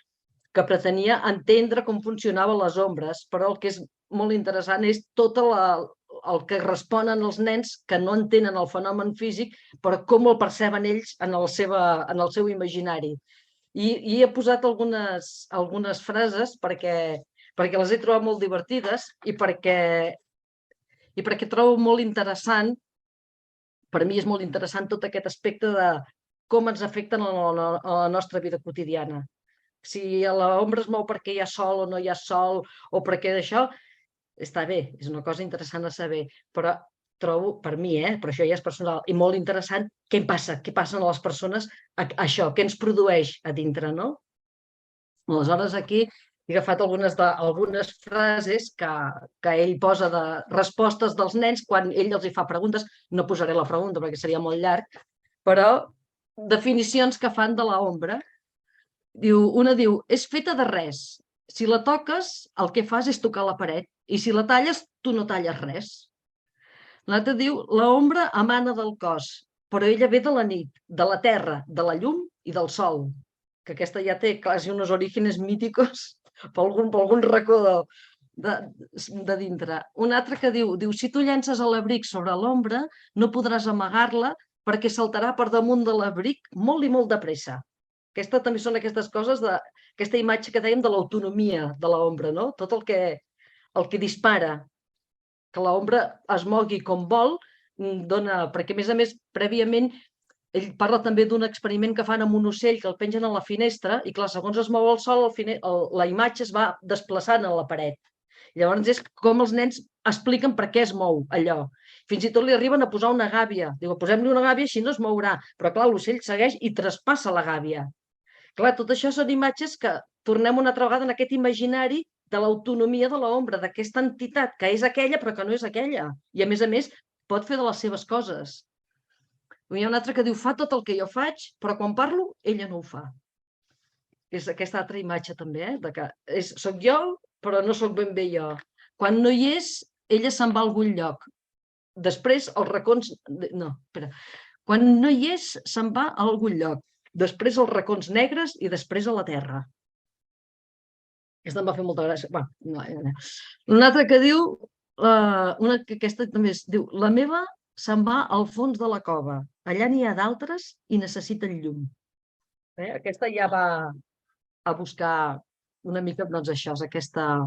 que pretenia entendre com funcionaven les ombres, però el que és molt interessant és tot el que responen els nens que no entenen el fenomen físic, però com el perceben ells en el seu imaginari. I he posat algunes frases perquè les he trobat molt divertides i perquè trobo molt interessant, per mi és molt interessant tot aquest aspecte de com ens afecten a la nostra vida quotidiana. Si l'ombra es mou perquè hi ha sol o no hi ha sol o perquè d'això, està bé, és una cosa interessant a saber, però trobo, per mi, però això ja és personal, i molt interessant, què passa a les persones, això, què ens produeix a dintre, no? Aleshores, aquí he agafat algunes frases que ell posa de respostes dels nens quan ell els hi fa preguntes. No posaré la pregunta perquè seria molt llarg, però definicions que fan de l'ombra. Una diu, és feta de res. Si la toques, el que fas és tocar la paret. I si la talles, tu no talles res. L'altre diu, l'ombra emana del cos, però ella ve de la nit, de la terra, de la llum i del sol. Que aquesta ja té quasi uns orígenes míticos per algun racó de dintre. Un altre que diu, si tu llences l'abric sobre l'ombra, no podràs amagar-la perquè saltarà per damunt de l'abric molt i molt de pressa. Aquesta també són aquestes coses, aquesta imatge que dèiem de l'autonomia de l'ombra, no? Tot el que dispara, que l'ombra es mogui com vol, dona... Perquè, a més, prèviament, ell parla també d'un experiment que fan amb un ocell que el pengen a la finestra i, clar, segons es mou el sol, la imatge es va desplaçant a la paret. Llavors és com els nens expliquen per què es mou allò. Fins i tot li arriben a posar una gàbia. Diu, posem-li una gàbia, així no es mourà. Però, clar, l'ocell segueix i traspassa la gàbia. Clar, tot això són imatges que tornem una altra vegada en aquest imaginari de l'autonomia de l'ombra, d'aquesta entitat que és aquella però que no és aquella. I, a més, pot fer de les seves coses. Hi ha un altre que diu, fa tot el que jo faig, però quan parlo, ella no ho fa. És aquesta altra imatge també, de que soc jo, però no soc ben bé jo. Quan no hi és, ella se'n va a algun lloc. Després, els racons... No, espera. Quan no hi és, se'n va a algun lloc. Després als racons negres i després a la terra. Aquesta em va fer molta gràcia. Un altre que diu, aquesta també diu, la meva se'n va al fons de la cova. Allà n'hi ha d'altres i necessiten llum. Aquesta ja va a buscar una mica, doncs això, aquesta...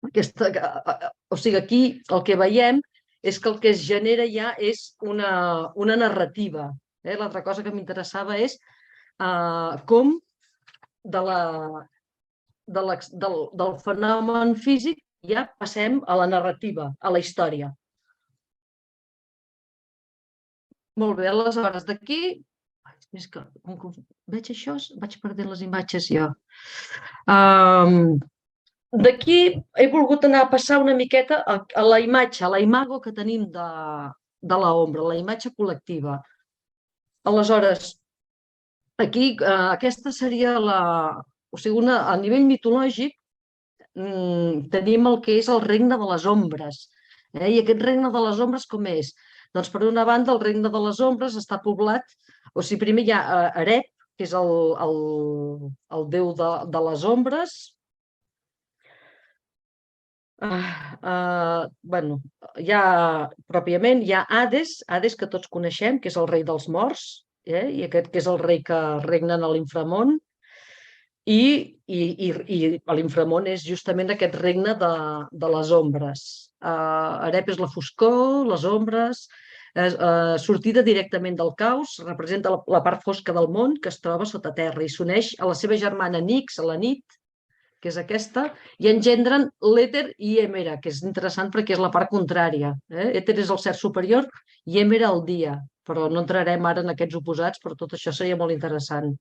O sigui, aquí el que veiem és que el que es genera ja és una narrativa. L'altra cosa que m'interessava és com del fenomen físic ja passem a la narrativa, a la història. Molt bé, aleshores d'aquí, més que veig això, vaig perdent les imatges jo. D'aquí he volgut anar a passar una miqueta a la imatge, a la imago que tenim de l'ombra, la imatge col·lectiva. Aleshores, aquí aquesta seria o sigui, a nivell mitològic tenim el que és el regne de les ombres. I aquest regne de les ombres com és? Doncs per una banda el regne de les ombres està poblat, o sigui, primer hi ha Arep, que és el déu de les ombres. Pròpiament hi ha Hades que tots coneixem, que és el rei dels morts, i aquest que és el rei que regna a l'inframón, i l'inframón és justament aquest regne de les ombres. Arep és la foscor, les ombres, sortida directament del caos, representa la part fosca del món que es troba sota terra i s'uneix a la seva germana Nix, a la nit, que és aquesta, i engendren l'èter i Èmera, que és interessant perquè és la part contrària. Èter és el ser superior i Èmera el dia, però no entrarem ara en aquests oposats, però tot això seria molt interessant.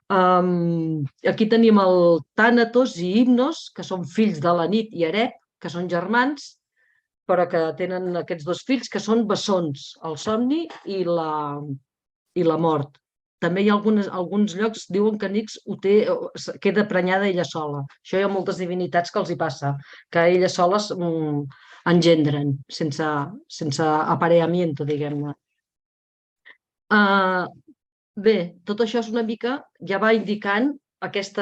Aquí tenim el Tànatos i Himnos, que són fills de la nit i Arep, que són germans, però que tenen aquests dos fills que són bessons, el somni i la mort. També hi ha alguns llocs diuen que Nix queda prenyada ella sola. Això hi ha moltes divinitats que els hi passa, que elles soles engendren, sense apareamiento, diguem-ne. Bé, tot això és una mica, ja va indicant aquest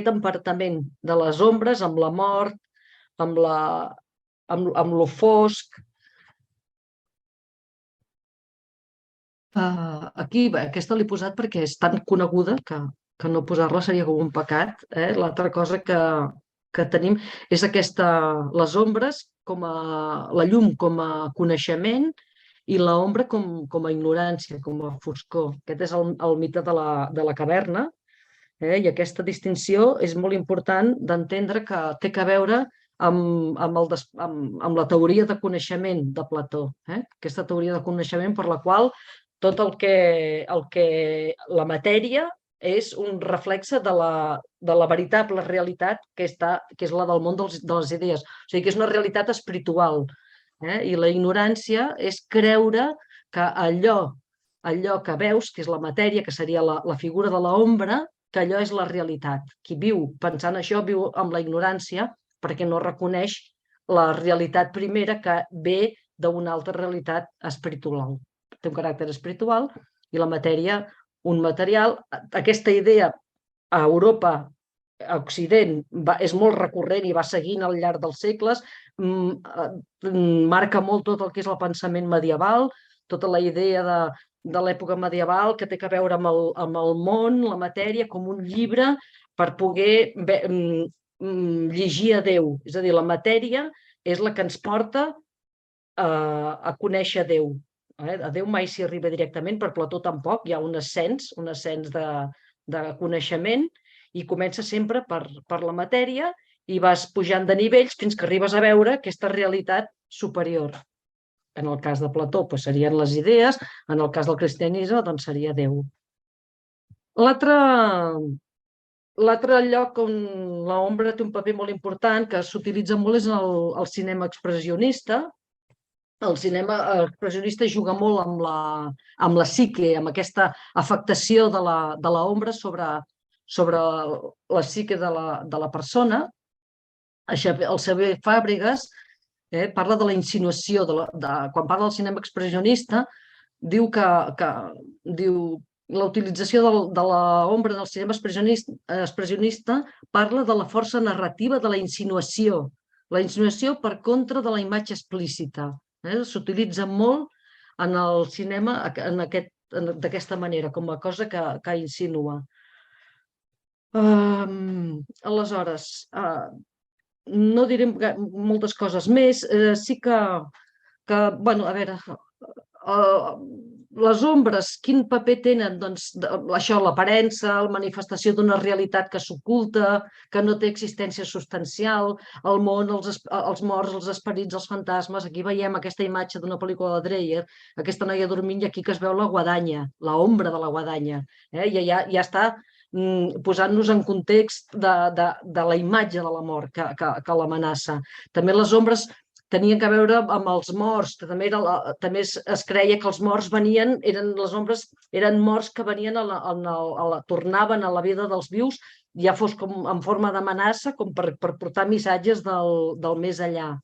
empartament de les ombres amb la mort, amb lo fosc. Aquí, aquesta l'he posat perquè és tan coneguda que no posar-la seria com un pecat. L'altra cosa que tenim és les ombres, la llum com a coneixement i l'ombra com a ignorància, com a foscor. Aquest és el mite de la caverna, i aquesta distinció és molt important d'entendre que té a veure amb la teoria de coneixement de Plató. Aquesta teoria de coneixement per la qual tot el que la matèria és un reflexe de la veritable realitat que és la del món de les idees. O sigui que és una realitat espiritual. I la ignorància és creure que allò que veus, que és la matèria, que seria la figura de l'ombra, que allò és la realitat. Qui viu pensant això viu amb la ignorància perquè no reconeix la realitat primera que ve d'una altra realitat espiritual. Té un caràcter espiritual i la matèria un material. Aquesta idea a Europa, a Occident, és molt recurrent i va seguint al llarg dels segles, marca molt tot el que és el pensament medieval, tota la idea de l'època medieval que té a veure amb el món, la matèria, com un llibre per poder llegir a Déu. És a dir, la matèria és la que ens porta a conèixer Déu. A Déu mai s'hi arriba directament, per Plató tampoc, hi ha un ascens de coneixement i comença sempre per la matèria i vas pujant de nivells fins que arribes a veure aquesta realitat superior. En el cas de Plató serien les idees, en el cas del cristianisme seria Déu. L'altre lloc on l'ombra té un paper molt important, que s'utilitza molt, és el cinema expressionista. El cinema expressionista juga molt amb la psique, amb aquesta afectació de l'ombra sobre la psique de la persona. El Xavier Fàbregas parla de la insinuació. Quan parla del cinema expressionista, diu que la utilització de l'ombra en el cinema expressionista parla de la força narrativa de la insinuació per contra de la imatge explícita. S'utilitza molt en el cinema d'aquesta manera, com a cosa que insinua. Aleshores, no diré moltes coses més. Sí que, a veure, les ombres, quin paper tenen? Doncs això, l'aparença, la manifestació d'una realitat que s'oculta, que no té existència substancial, el món, els morts, els esperits, els fantasmes. Aquí veiem aquesta imatge d'una pel·lícula de Dreyer, aquesta noia dormint, i aquí que es veu la guadanya, l'ombra de la guadanya. I ja està posant-nos en context de la imatge de la mort que l'amenaça. També les ombres tenien a veure amb els morts, que també es creia que els morts les ombres eren morts que venien tornaven a la vida dels vius, ja fos com en forma d'amenaça, com per portar missatges del més enllà.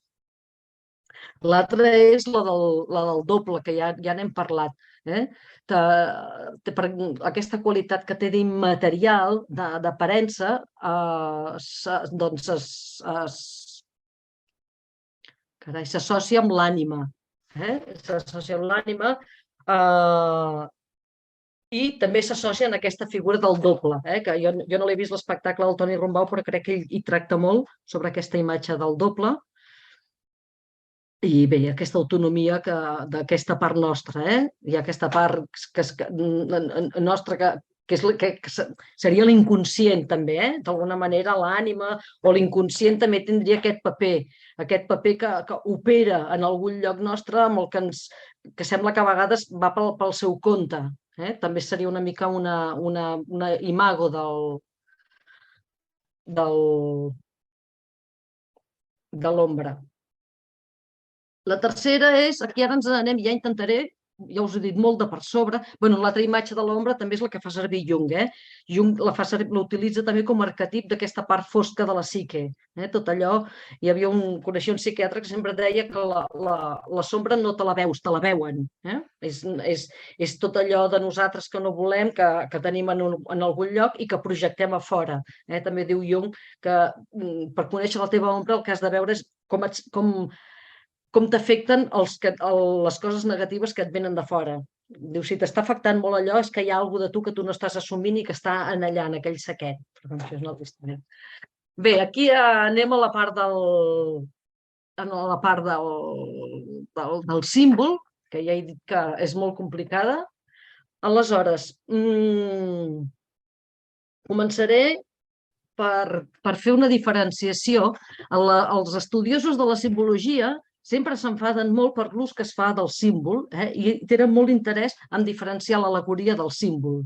L'altra és la del doble, que ja n'hem parlat. Aquesta qualitat que té d'immaterial, d'aparença, s'associa amb l'ànima. S'associa amb l'ànima i també s'associa en aquesta figura del doble, que jo no l'he vist l'espectacle del Toni Rombau, però crec que ell hi tracta molt sobre aquesta imatge del doble. I bé, aquesta autonomia d'aquesta part nostra. Hi ha aquesta part nostra que seria l'inconscient també, d'alguna manera l'ànima o l'inconscient també tindria aquest paper que opera en algun lloc nostre, amb el que sembla que a vegades va pel seu compte. També seria una mica una imago de l'ombra. La tercera és, aquí ara ens anem, ja intentaré, ja us he dit molt de per sobre, l'altra imatge de l'ombra també és la que fa servir Jung. Jung l'utilitza també com a arquetip d'aquesta part fosca de la psique. Tot allò, coneixia un psiquiatre que sempre deia que la sombra no te la veus, te la veuen. És tot allò de nosaltres que no volem, que tenim en algun lloc i que projectem a fora. També diu Jung que per conèixer la teva ombra el que has de veure és com t'afecten les coses negatives que et venen de fora. Diu, si t'està afectant molt allò, és que hi ha alguna de tu que tu no estàs assumint i que està allà, en aquell saquet. Però això és una altra història. Bé, aquí anem a la part del símbol, que ja he dit que és molt complicada. Aleshores, començaré per fer una diferenciació. Els estudiosos de la simbologia sempre s'enfaden molt per l'ús que es fa del símbol i tenen molt interès en diferenciar l'al·legoria del símbol.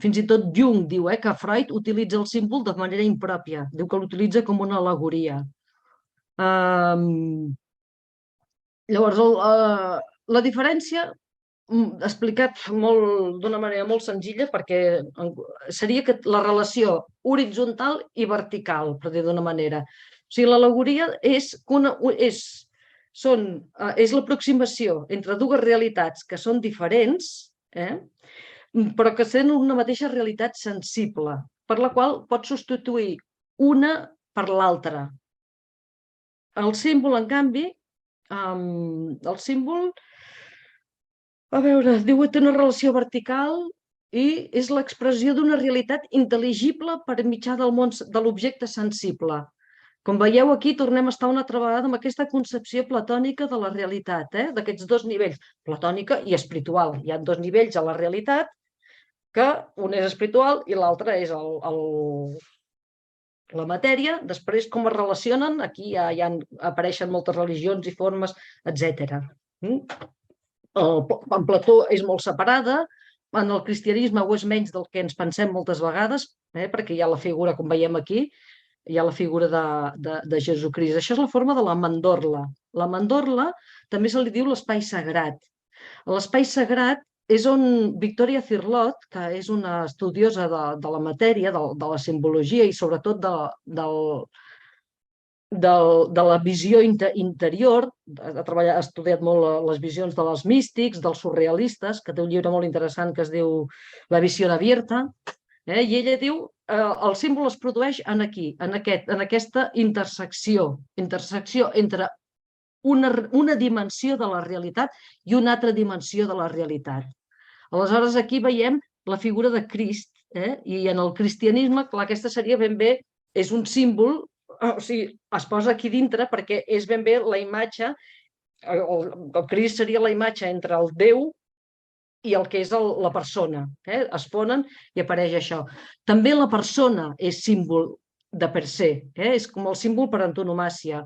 Fins i tot Jung diu que Freud utilitza el símbol de manera impròpia, diu que l'utilitza com una al·legoria. Llavors, la diferència, explicat d'una manera molt senzilla, perquè seria que la relació horitzontal i vertical, per dir d'una manera. O sigui, l'al·legoria és l'aproximació entre dues realitats que són diferents, però que tenen una mateixa realitat sensible, per la qual pot substituir una per l'altra. El símbol, en canvi, el símbol, a veure, diu que té una relació vertical i és l'expressió d'una realitat intel·ligible per mitjà del món de l'objecte sensible. Com veieu aquí, tornem a estar una altra vegada amb aquesta concepció platònica de la realitat, d'aquests dos nivells, platònica i espiritual. Hi ha dos nivells a la realitat, que un és espiritual i l'altre és la matèria. Després, com es relacionen, aquí ja apareixen moltes religions i formes, etc. En Plató és molt separada, en el cristianisme ho és menys del que ens pensem moltes vegades, perquè hi ha la figura, com veiem aquí, hi ha la figura de Jesucrist. Això és la forma de la mandorla. La mandorla també se li diu l'espai sagrat. L'espai sagrat és on Victoria Cirlot, que és una estudiosa de la matèria, de la simbologia i sobretot de la visió interior, ha estudiat molt les visions dels místics, dels surrealistes, que té un llibre molt interessant que es diu La visión abierta, i ella diu el símbol es produeix aquí, en aquesta intersecció entre una dimensió de la realitat i una altra dimensió de la realitat. Aleshores, aquí veiem la figura de Crist, i en el cristianisme, clar, aquesta seria ben bé, és un símbol, o sigui, es posa aquí dintre perquè és ben bé la imatge, el Crist seria la imatge entre el Déu i el que és la persona. Es fonen i apareix això. També la persona és símbol de per se, és com el símbol per antonomàsia.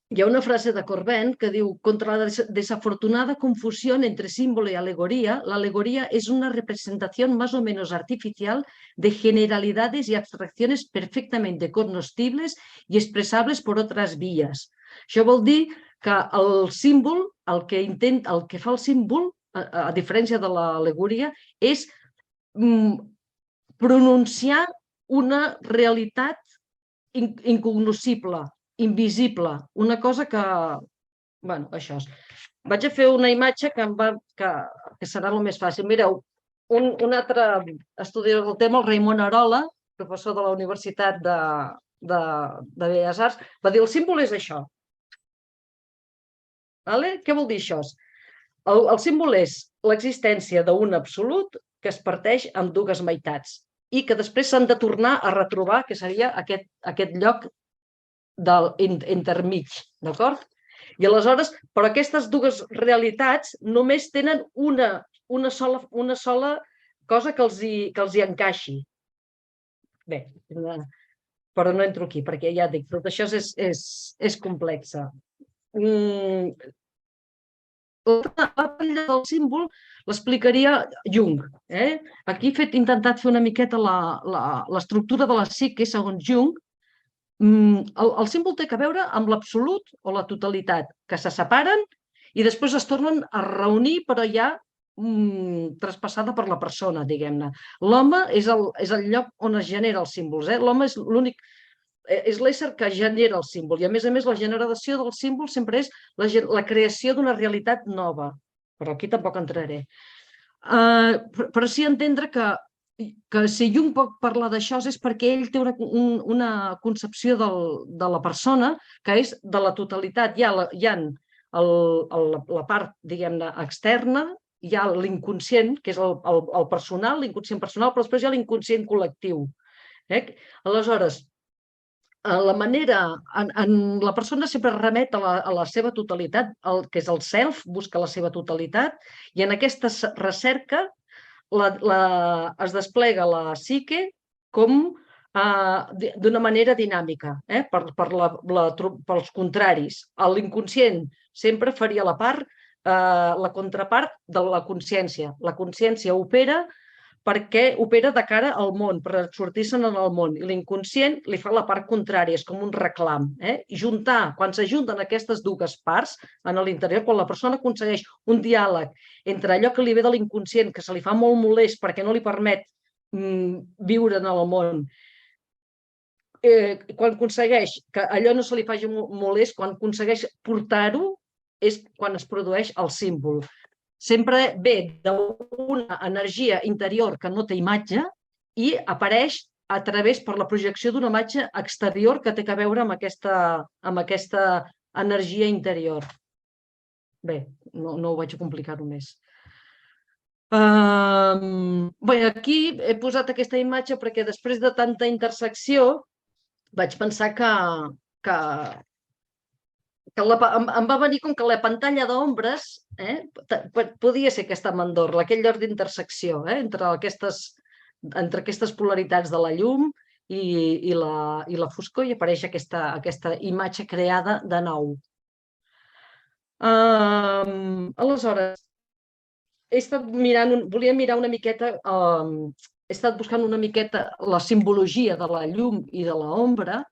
Hi ha una frase de Corbin que diu: contra la desafortunada confusión entre símbolo y alegoría, la alegoría es una representación más o menos artificial de generalidades y abstracciones perfectamente cognoscibles y expresables por otras vías. Això vol dir que el símbol, el que fa el símbol, a diferència de l'al·legoria, és pronunciar una realitat incognoscible, invisible, una cosa que... Bé, això és. Vaig a fer una imatge que serà el més fàcil. Mireu, un altre estudiador del tema, el Raimon Arola, professor de la Universitat de Belles Arts, va dir: el símbol és això. Què vol dir això? El símbol és l'existència d'un absolut que es parteix en dues meitats i que després s'han de tornar a retrobar, que seria aquest lloc intermig, d'acord? I aleshores, però aquestes dues realitats només tenen una sola cosa que els hi encaixi. Bé, però no entro aquí, perquè ja dic, tot això és complexa. La parella del símbol l'explicaria Jung. Aquí he intentat fer una miqueta l'estructura de la psique, segons Jung. El símbol té a veure amb l'absolut o la totalitat, que se separen i després es tornen a reunir, però ja traspassada per la persona, diguem-ne. L'home és el lloc on es genera els símbols. L'home és l'únic... és l'ésser que genera el símbol i, a més, la generació del símbol sempre és la creació d'una realitat nova, però aquí tampoc entraré. Però sí entendre que si Jung pot parlar d'això és perquè ell té una concepció de la persona que és de la totalitat. Hi ha la part, diguem-ne, externa, hi ha l'inconscient, que és el personal, l'inconscient personal, però després hi ha l'inconscient col·lectiu. Aleshores, la persona sempre remet a la seva totalitat, que és el self, busca la seva totalitat, i en aquesta recerca es desplega la psique com d'una manera dinàmica, pels contraris. L'inconscient sempre faria la contrapart de la consciència. La consciència opera perquè opera de cara al món, per sortir-se'n en el món. I l'inconscient li fa la part contrària, és com un reclam. Quan s'ajunten aquestes dues parts en l'interior, quan la persona aconsegueix un diàleg entre allò que li ve de l'inconscient, que se li fa molt molest perquè no li permet viure en el món, quan aconsegueix que allò no se li faci molest, quan aconsegueix portar-ho, és quan es produeix el símbol. Sempre ve d'una energia interior que no té imatge i apareix a través per la projecció d'una imatge exterior que té a veure amb aquesta energia interior. Bé, no ho vaig a complicar-ho més. Aquí he posat aquesta imatge perquè després de tanta intersecció vaig pensar que em va venir com que la pantalla d'ombres podia ser aquesta mandorla, aquell lloc d'intersecció entre aquestes polaritats de la llum i la foscor, i apareix aquesta imatge creada de nou. Aleshores, volia mirar una miqueta, he estat buscant una miqueta la simbologia de la llum i de l'ombra,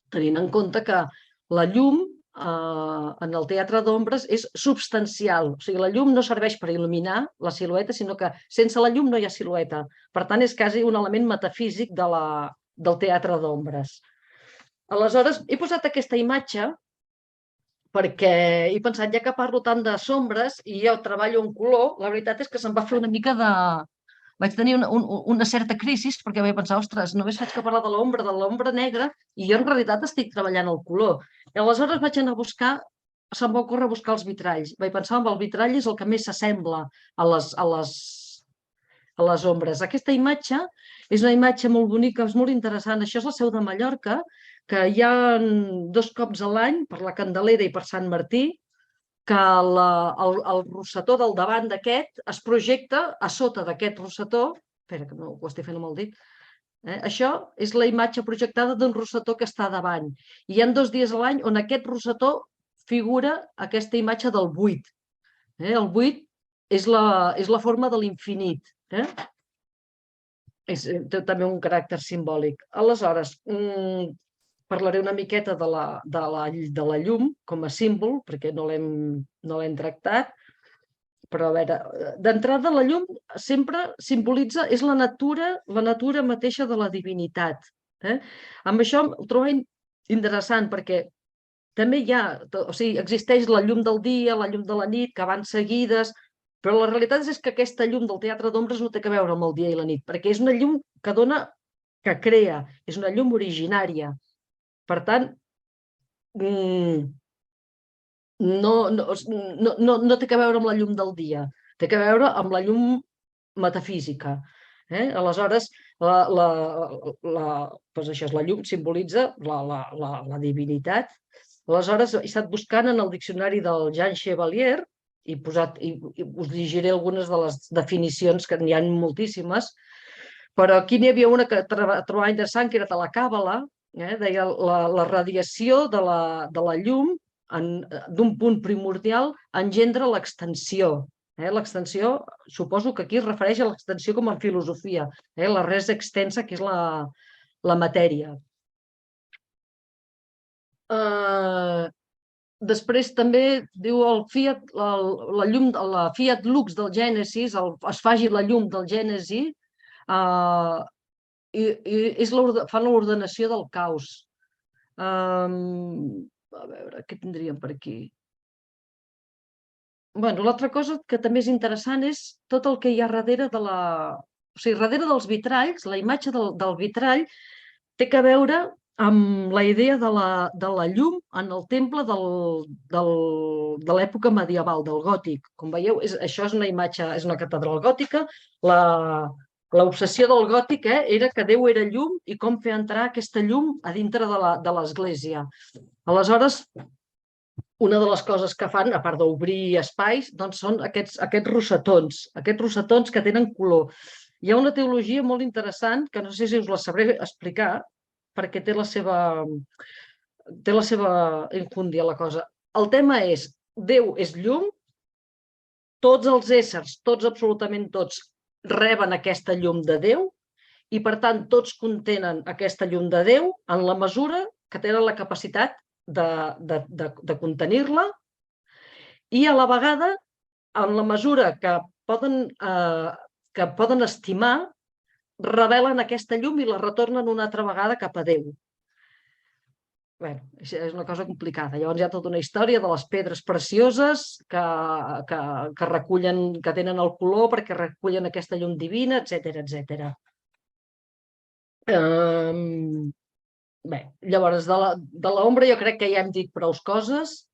tenint en compte que la llum en el teatre d'ombres és substancial. O sigui, la llum no serveix per il·luminar la silueta, sinó que sense la llum no hi ha silueta. Per tant, és quasi un element metafísic del teatre d'ombres. Aleshores, he posat aquesta imatge perquè he pensat, ja que parlo tant de sombres i jo treballo en color, la veritat és que se'm va fer una mica de... Vaig tenir una certa crisi perquè vaig pensar, ostres, només faig que parlar de l'ombra negra, i jo en realitat estic treballant el color. I aleshores vaig anar a buscar, se'm va ocórrer buscar els vitralls. Vaig pensar que el vitrall és el que més s'assembla a les ombres. Aquesta imatge és una imatge molt bonica, és molt interessant. Això és la Seu de Mallorca, que hi ha 2 cops a l'any, per la Candelera i per Sant Martí, que el rosetó del davant d'aquest es projecta a sota d'aquest rosetó. Espera, que no ho estic fent amb el dit. Això és la imatge projectada d'un rosetó que està davant. Hi ha 2 dies a l'any on aquest rosetó figura aquesta imatge del buit. El buit és la forma de l'infinit. Té també un caràcter simbòlic. Aleshores, parlaré una miqueta de la llum com a símbol, perquè no l'hem tractat, però a veure, d'entrada la llum sempre simbolitza, és la natura mateixa de la divinitat. Amb això ho trobo interessant, perquè també existeix la llum del dia, la llum de la nit, que van seguides, però la realitat és que aquesta llum del teatre d'ombres no té a veure amb el dia i la nit, perquè és una llum que crea, és una llum originària. Per tant, no té a veure amb la llum del dia, té a veure amb la llum metafísica. Aleshores, la llum simbolitza la divinitat. Aleshores, he estat buscant en el diccionari del Jean Chevalier i us llegiré algunes de les definicions, que n'hi ha moltíssimes, però aquí n'hi havia una que trobava interessant, que era de la Càbala. Deia la radiació de la llum d'un punt primordial engendra l'extensió. L'extensió, suposo que aquí es refereix a l'extensió com en filosofia, la res extensa, que és la matèria. Després també diu la Fiat Lux del Gènesi, es faci la llum del Gènesi, fan l'ordenació del caos. A veure, què tindríem per aquí? L'altra cosa que també és interessant és tot el que hi ha darrere darrere dels vitralls. La imatge del vitrall té a veure amb la idea de la llum en el temple de l'època medieval, del gòtic. Com veieu, això és una imatge, és una catedral gòtica. L'obsessió del gòtic era que Déu era llum i com fer entrar aquesta llum a dintre de l'església. Aleshores, una de les coses que fan, a part d'obrir espais, són aquests rosetons que tenen color. Hi ha una teologia molt interessant, que no sé si us la sabré explicar, perquè té la seva enjundia, la cosa. El tema és, Déu és llum, tots els éssers, tots, absolutament tots, reben aquesta llum de Déu i, per tant, tots contenen aquesta llum de Déu en la mesura que tenen la capacitat de contenir-la i, a la vegada, en la mesura que poden estimar, revelen aquesta llum i la retornen una altra vegada cap a Déu. Bé, és una cosa complicada. Llavors hi ha tota una història de les pedres precioses que recullen, que tenen el color perquè recullen aquesta llum divina, etc. Bé, llavors, de l'ombra jo crec que ja hem dit prou coses.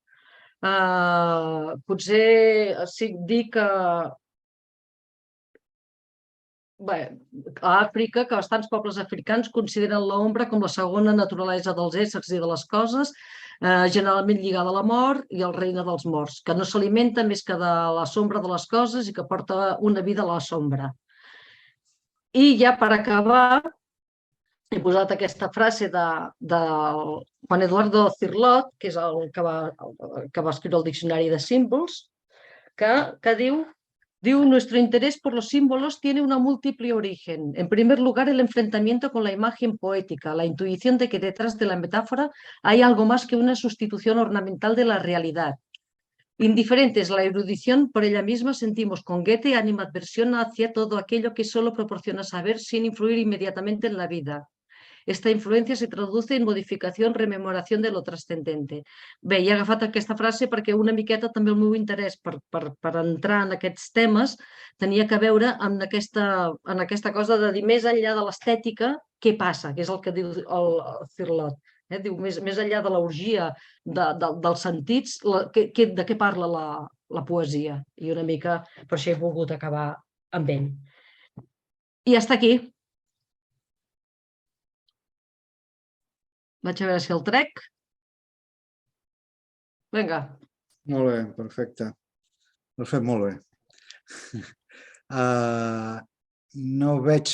Potser sí dir que a Àfrica, que bastants pobles africans consideren l'ombra com la segona naturalesa dels éssers i de les coses, generalment lligada a la mort i al regne dels morts, que no s'alimenta més que de la sombra de les coses i que porta una vida a la sombra. I ja per acabar, he posat aquesta frase de Juan Eduardo Cirlot, que és el que va escriure el Diccionari de Símbols, que diu: nuestro interés por los símbolos tiene una múltiple origen. En primer lugar, el enfrentamiento con la imagen poética, la intuición de que detrás de la metáfora hay algo más que una sustitución ornamental de la realidad. Indiferentes la erudición por ella misma, sentimos con Goethe animadversión hacia todo aquello que solo proporciona saber sin influir inmediatamente en la vida. Esta influència se traduce en modificació, rememoració de lo trascendente. Bé, he agafat aquesta frase perquè una miqueta també el meu interès per entrar en aquests temes tenia que veure amb aquesta cosa de dir més enllà de l'estètica, què passa, que és el que diu el Cirlot. Diu, més enllà de l'orgia dels sentits, de què parla la poesia? I una mica per això he volgut acabar amb ell. I ja està aquí. Vaig a veure si el trec. Vinga. Molt bé, perfecte. Ho has fet molt bé. No veig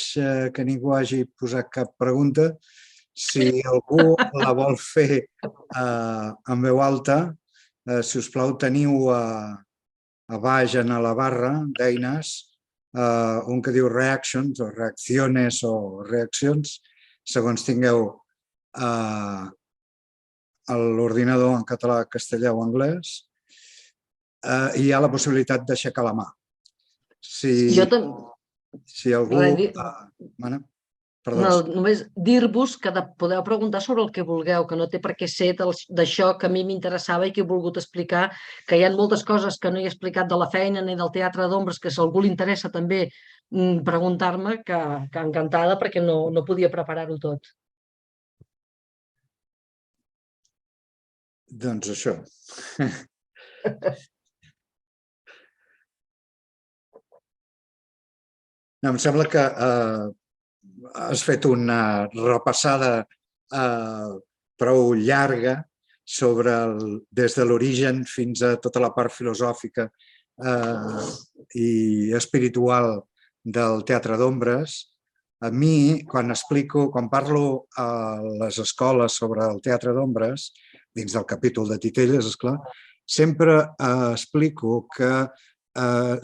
que ningú hagi posat cap pregunta. Si algú la vol fer en veu alta, si us plau, teniu a baix en la barra d'eines un que diu reactions o reacciones o reaccions, segons tingueu l'ordinador en català, castellà o anglès, hi ha la possibilitat d'aixecar la mà. Si algú... Només dir-vos que podeu preguntar sobre el que vulgueu, que no té per què ser d'això que a mi m'interessava i que he volgut explicar, que hi ha moltes coses que no he explicat de la feina ni del teatre d'ombres, que si algú li interessa també preguntar-me, que encantada, perquè no podia preparar-ho tot. Doncs això. Em sembla que has fet una repassada prou llarga sobre des de l'origen fins a tota la part filosòfica i espiritual del teatre d'ombres. A mi, quan parlo a les escoles sobre el teatre d'ombres, dins del capítol de Titelles, esclar, sempre explico que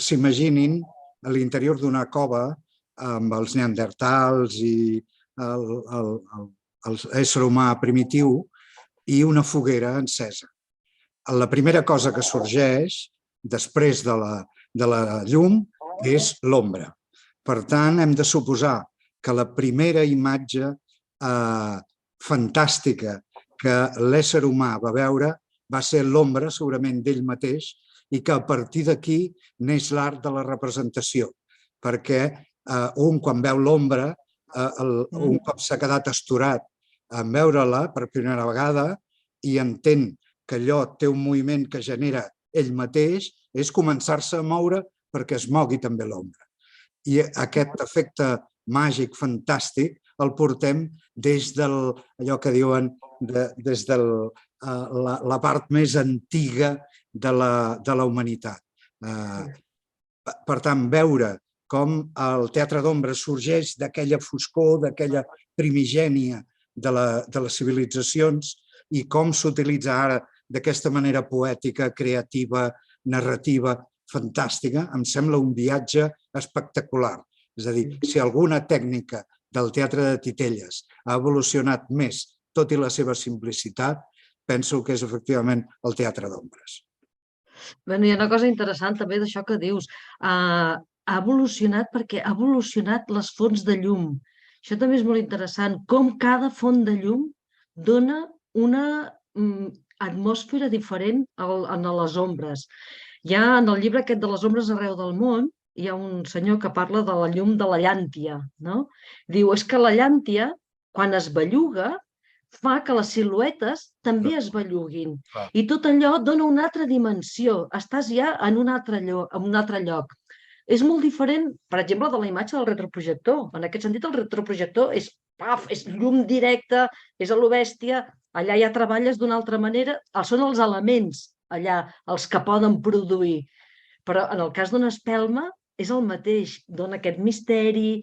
s'imaginin a l'interior d'una cova amb els neandertals i l'ésser humà primitiu i una foguera encesa. La primera cosa que sorgeix després de la llum és l'ombra. Per tant, hem de suposar que la primera imatge fantàstica que l'ésser humà va veure va ser l'ombra, segurament d'ell mateix, i que a partir d'aquí neix l'art de la representació, perquè un, quan veu l'ombra, un cop s'ha quedat astorat en veure-la per primera vegada i entén que allò té un moviment que genera ell mateix, és començar-se a moure perquè es mogui també l'ombra. I aquest efecte màgic, fantàstic, el portem des d'allò que diuen des de la part més antiga de la humanitat. Per tant, veure com el teatre d'ombres sorgeix d'aquella foscor, d'aquella primigènia de les civilitzacions i com s'utilitza ara d'aquesta manera poètica, creativa, narrativa, fantàstica. Em sembla un viatge espectacular. És a dir, si alguna tècnica del teatre de titelles ha evolucionat més, tot i la seva simplicitat, penso que és efectivament el teatre d'ombres. Bé, hi ha una cosa interessant també d'això que dius. Ha evolucionat perquè ha evolucionat les fonts de llum. Això també és molt interessant, com cada font de llum dona una atmosfera diferent en les ombres. Ja en el llibre aquest de les ombres arreu del món, hi ha un senyor que parla de la llum de la llàntia, no? Diu, és que la llàntia, quan es belluga, fa que les siluetes també es belluguin. I tot allò dona una altra dimensió. Estàs ja en un altre lloc. És molt diferent, per exemple, de la imatge del retroprojector. En aquest sentit, el retroprojector és llum directa, és a lo bèstia, allà ja treballes d'una altra manera, són els elements allà els que poden produir. Però en el cas d'una espelma és el mateix, dona aquest misteri.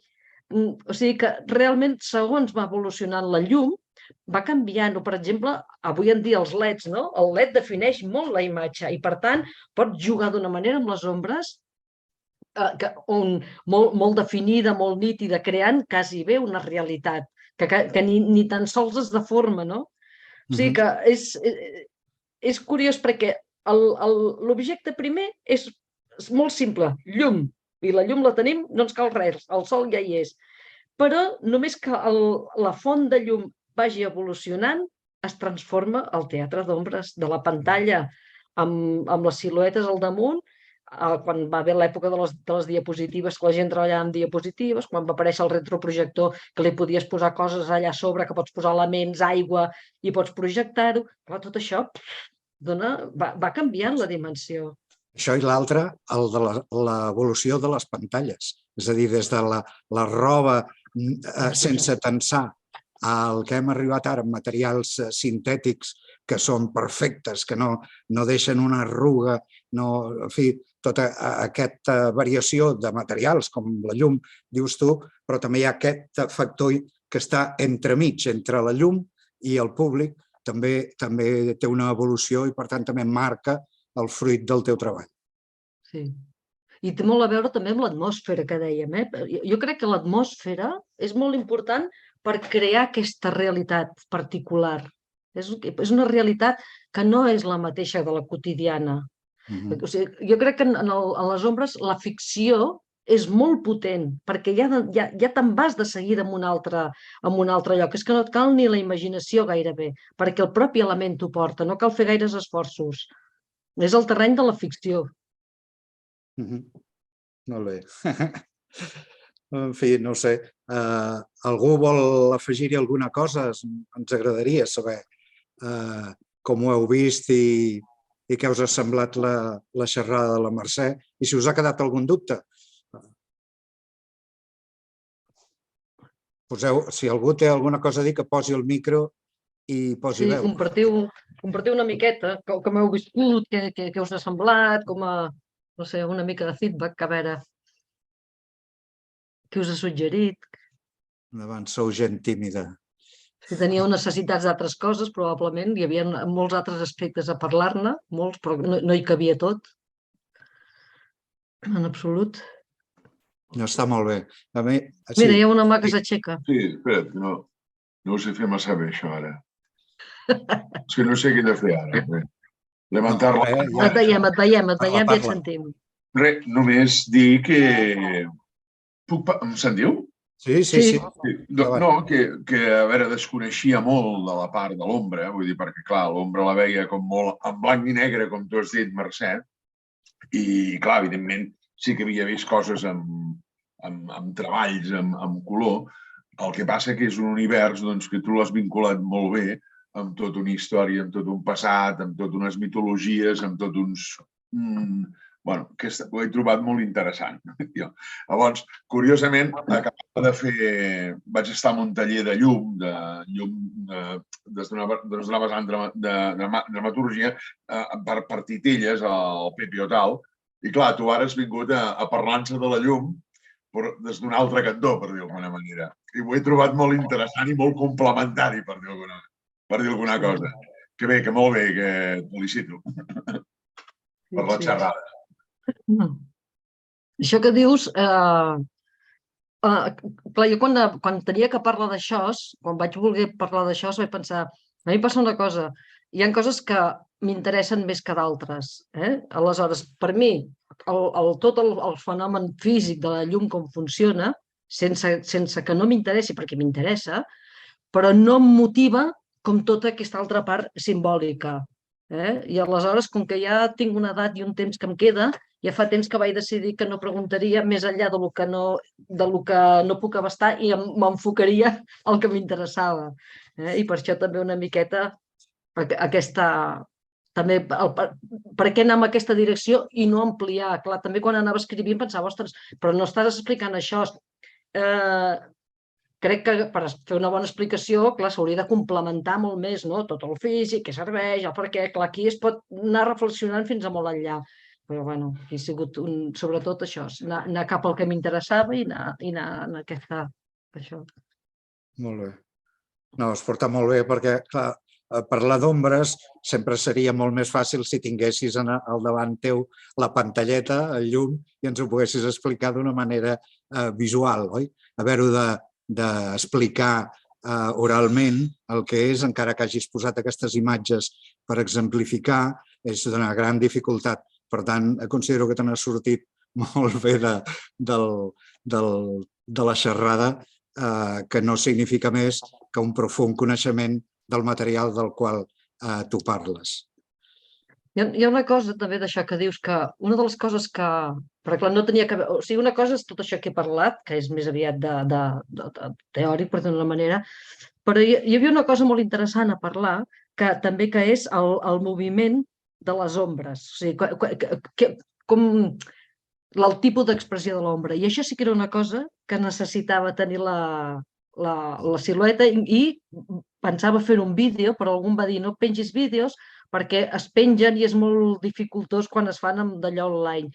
O sigui que realment, segons va evolucionant la llum, va canviant. Per exemple, avui en dia els LEDs, no? El LED defineix molt la imatge i, per tant, pots jugar d'una manera amb les ombres molt definida, molt nítida, creant quasi bé una realitat que ni tan sols es deforma, no? O sigui que és curiós perquè l'objecte primer és molt simple, llum, i la llum la tenim, no ens cal res, el sol ja hi és. Però només que la font de llum vagi evolucionant, es transforma el teatre d'ombres de la pantalla amb les siluetes al damunt. Quan va haver l'època de les diapositives, que la gent treballava amb diapositives, quan va aparèixer el retroprojector, que li podies posar coses allà a sobre, que pots posar elements, aigua, i pots projectar-ho. Clar, tot això va canviant la dimensió. Això i l'altre, el de l'evolució de les pantalles. És a dir, des de la roba sense tensar al que hem arribat ara amb materials sintètics que són perfectes, que no deixen una arruga, en fi, tota aquesta variació de materials, com la llum, dius tu, però també hi ha aquest factor que està entremig entre la llum i el públic, també té una evolució i, per tant, també marca el fruit del teu treball. Sí. I té molt a veure també amb l'atmosfera que dèiem. Jo crec que l'atmosfera és molt important per crear aquesta realitat particular. És una realitat que no és la mateixa de la quotidiana. O sigui, jo crec que en les ombres la ficció és molt potent, perquè ja te'n vas de seguida en un altre lloc. És que no et cal ni la imaginació gairebé, perquè el propi element t'ho porta, no cal fer gaires esforços. És el terreny de la ficció. Molt bé. En fi, no sé, algú vol afegir-hi alguna cosa? Ens agradaria saber com ho heu vist i què us ha semblat la xerrada de la Mercè i si us ha quedat algun dubte. Si algú té alguna cosa a dir, que posi el micro i posi veu. Sí, compartiu una miqueta com heu viscut, què us ha semblat, no sé, una mica de feedback, a veure què us ha suggerit. Endavant, sou gent tímida. Si teníeu necessitats d'altres coses, probablement hi havia molts altres aspectes a parlar-ne, molts, però no hi cabia tot. En absolut. No, està molt bé. Mira, hi ha una mà que s'aixeca. Sí, espera't, no ho sé fer massa bé, això, ara. És que no sé què he de fer ara. Levantar-la. Et veiem i et sentim. Res, només dir que... Em sentiu? Sí. No, que a veure, desconeixia molt de la part de l'ombra, vull dir, perquè clar, l'ombra la veia com molt en blanc i negre, com tu has dit, Mercè, i clar, evidentment, sí que havia vist coses amb treballs, amb color. El que passa que és un univers que tu l'has vinculat molt bé amb tota una història, amb tot un passat, amb totes unes mitologies, amb tots uns... Bueno, que ho he trobat molt interessant. Llavors, curiosament, vaig estar en un taller de llum, des d'una vessant de dramaturgia, per titelles, al Pepi Otal. I clar, tu ara has vingut a parlar-nos de la llum, però des d'un altre cantó, per dir d'alguna manera. I ho he trobat molt interessant i molt complementari, per dir alguna cosa. Que bé, que molt bé, que et felicito per la xerrada. Això que dius, clar, jo quan tenia que parlar d'això, quan vaig voler parlar d'això, vaig pensar, a mi passa una cosa, hi ha coses que m'interessen més que d'altres. Aleshores, per mi, tot el fenomen físic de la llum, com funciona, sense que no m'interessi, perquè m'interessa, però no em motiva com tota aquesta altra part simbòlica. I aleshores, com que ja tinc una edat i un temps que em queda, ja fa temps que vaig decidir que no preguntaria més enllà del que no puc abastar i m'enfocaria al que m'interessava. I per això també una miqueta aquesta... També per què anar en aquesta direcció i no ampliar. Clar, també quan anava escrivint pensava, ostres, però no estàs explicant això. Crec que per fer una bona explicació, clar, s'hauria de complementar molt més, no? Tot el físic, què serveix, el per què. Clar, aquí es pot anar reflexionant fins a molt enllà. Però, bueno, ha sigut sobretot això, anar cap al que m'interessava i anar en aquesta... Això. Molt bé. No, es porta molt bé perquè, clar, parlar d'ombres sempre seria molt més fàcil si tinguessis al davant teu la pantalleta, el llum, i ens ho poguessis explicar d'una manera visual, oi? Haver-ho d'explicar oralment el que és, encara que hagis posat aquestes imatges per exemplificar, és d'una gran dificultat. Per tant, considero que te n'has sortit molt bé de la xerrada, que no significa més que un profund coneixement del material del qual tu parles. Hi ha una cosa també d'això que dius, que una de les coses que... Perquè clar, no tenia que... O sigui, una cosa és tot això que he parlat, que és més aviat de teòric, per dir-ho d'una manera, però hi havia una cosa molt interessant a parlar, que també que és el moviment de les ombres. O sigui, com el tipus d'expressió de l'ombra. I això sí que era una cosa que necessitava tenir la silueta i pensava fer un vídeo, però algú em va dir no pengis vídeos perquè es pengen i és molt dificultós quan es fan d'allò online.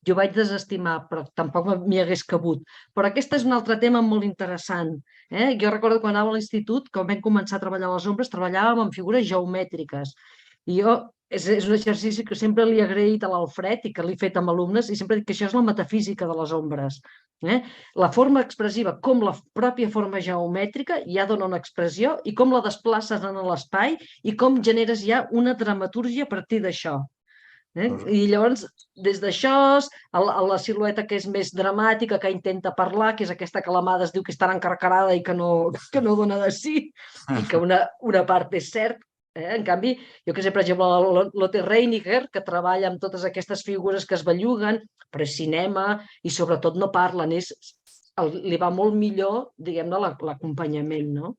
Jo vaig desestimar, però tampoc m'hi hagués cabut. Però aquest és un altre tema molt interessant. Jo recordo quan anava a l'institut, quan vam començar a treballar les ombres, treballàvem amb figures geomètriques. I jo, és un exercici que sempre li he agraït a l'Alfred i que l'he fet amb alumnes i sempre dic que això és la metafísica de les ombres. La forma expressiva, com la pròpia forma geomètrica, ja dona una expressió i com la desplaces en l'espai i com generes ja una dramatúrgia a partir d'això. I llavors, des d'això, la silueta que és més dramàtica, que intenta parlar, que és aquesta que la mà es diu que està encarcarada i que no dona de sí, i que una part és cert. En canvi, jo que sé, per exemple, Lotte Reiniger, que treballa amb totes aquestes figures que es belluguen, però és cinema i sobretot no parlen, li va molt millor, diguem-ne, l'acompanyament, no?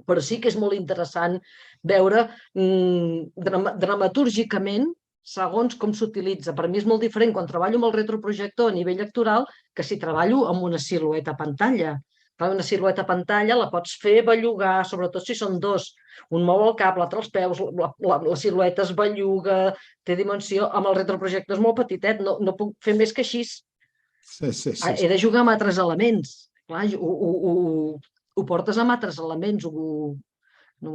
Però sí que és molt interessant veure dramatúrgicament segons com s'utilitza. Per mi és molt diferent quan treballo amb el retroprojector a nivell actoral que si treballo amb una silueta a pantalla. Una silueta a pantalla la pots fer bellugar, sobretot si són dos. Un mou el cap, l'altre els peus, la silueta es belluga, té dimensió. Amb el retroprojector és molt petitet, no puc fer més que així. Sí. He de jugar amb altres elements. Clar, ho portes amb altres elements, no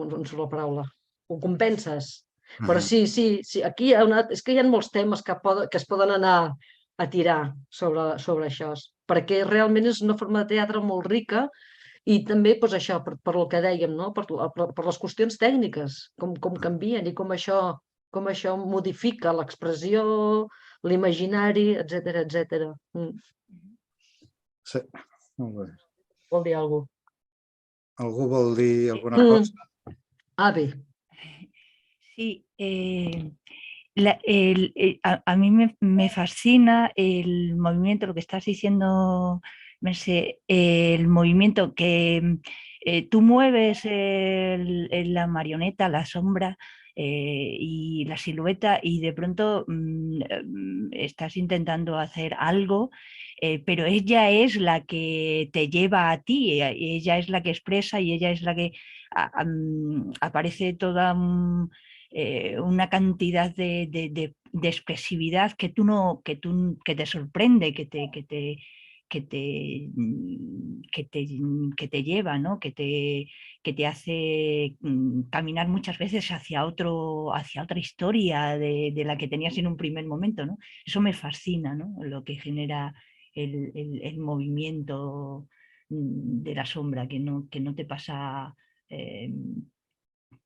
em surt la paraula, ho compenses. Però sí, aquí és que hi ha molts temes que es poden anar a tirar sobre això, perquè realment és una forma de teatre molt rica i també això, per el que dèiem, per les qüestions tècniques, com canvien i com això modifica l'expressió, l'imaginari, etc. Sí, molt bé. Vol dir alguna cosa? Algú vol dir alguna cosa? Bé. Sí, a mí me fascina el movimiento, lo que estás diciendo, Mercè, el movimiento que tú mueves la marioneta, la sombra y la silueta y de pronto estás intentando hacer algo, pero ella es la que te lleva a ti, ella es la que expresa y ella es la que aparece toda... una cantidad de expresividad que te sorprende, que te lleva, ¿no? que te hace caminar muchas veces hacia otra historia de la que tenías en un primer momento, ¿no? Eso me fascina, ¿no? Lo que genera el movimiento de la sombra, que no te pasa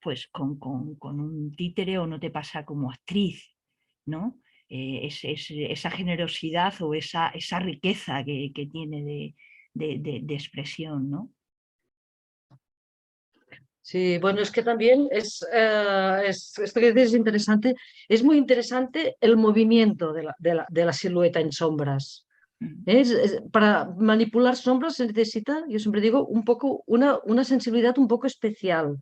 pues con un títere, o no te pasa como actriz, ¿no? Esa generosidad o esa riqueza que tiene de expresión, ¿no? Sí, bueno, es que también esto que dices es interesante. Es muy interesante el movimiento de la silueta en sombras. Para manipular sombras se necesita, yo siempre digo, un poco una sensibilidad un poco especial,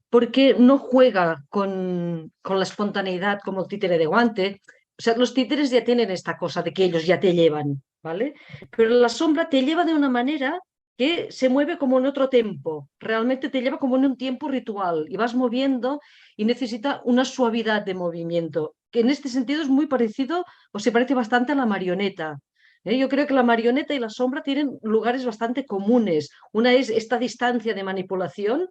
porque no juega con la espontaneidad como el títere de guante. O sea, los títeres ya tienen esta cosa de que ellos ya te llevan, ¿vale? Pero la sombra te lleva de una manera que se mueve como en otro tiempo. Realmente te lleva como en un tiempo ritual y vas moviendo y necesita una suavidad de movimiento, que en este sentido es muy parecido o se parece bastante a la marioneta. Yo creo que la marioneta y la sombra tienen lugares bastante comunes. Una es esta distancia de manipulación,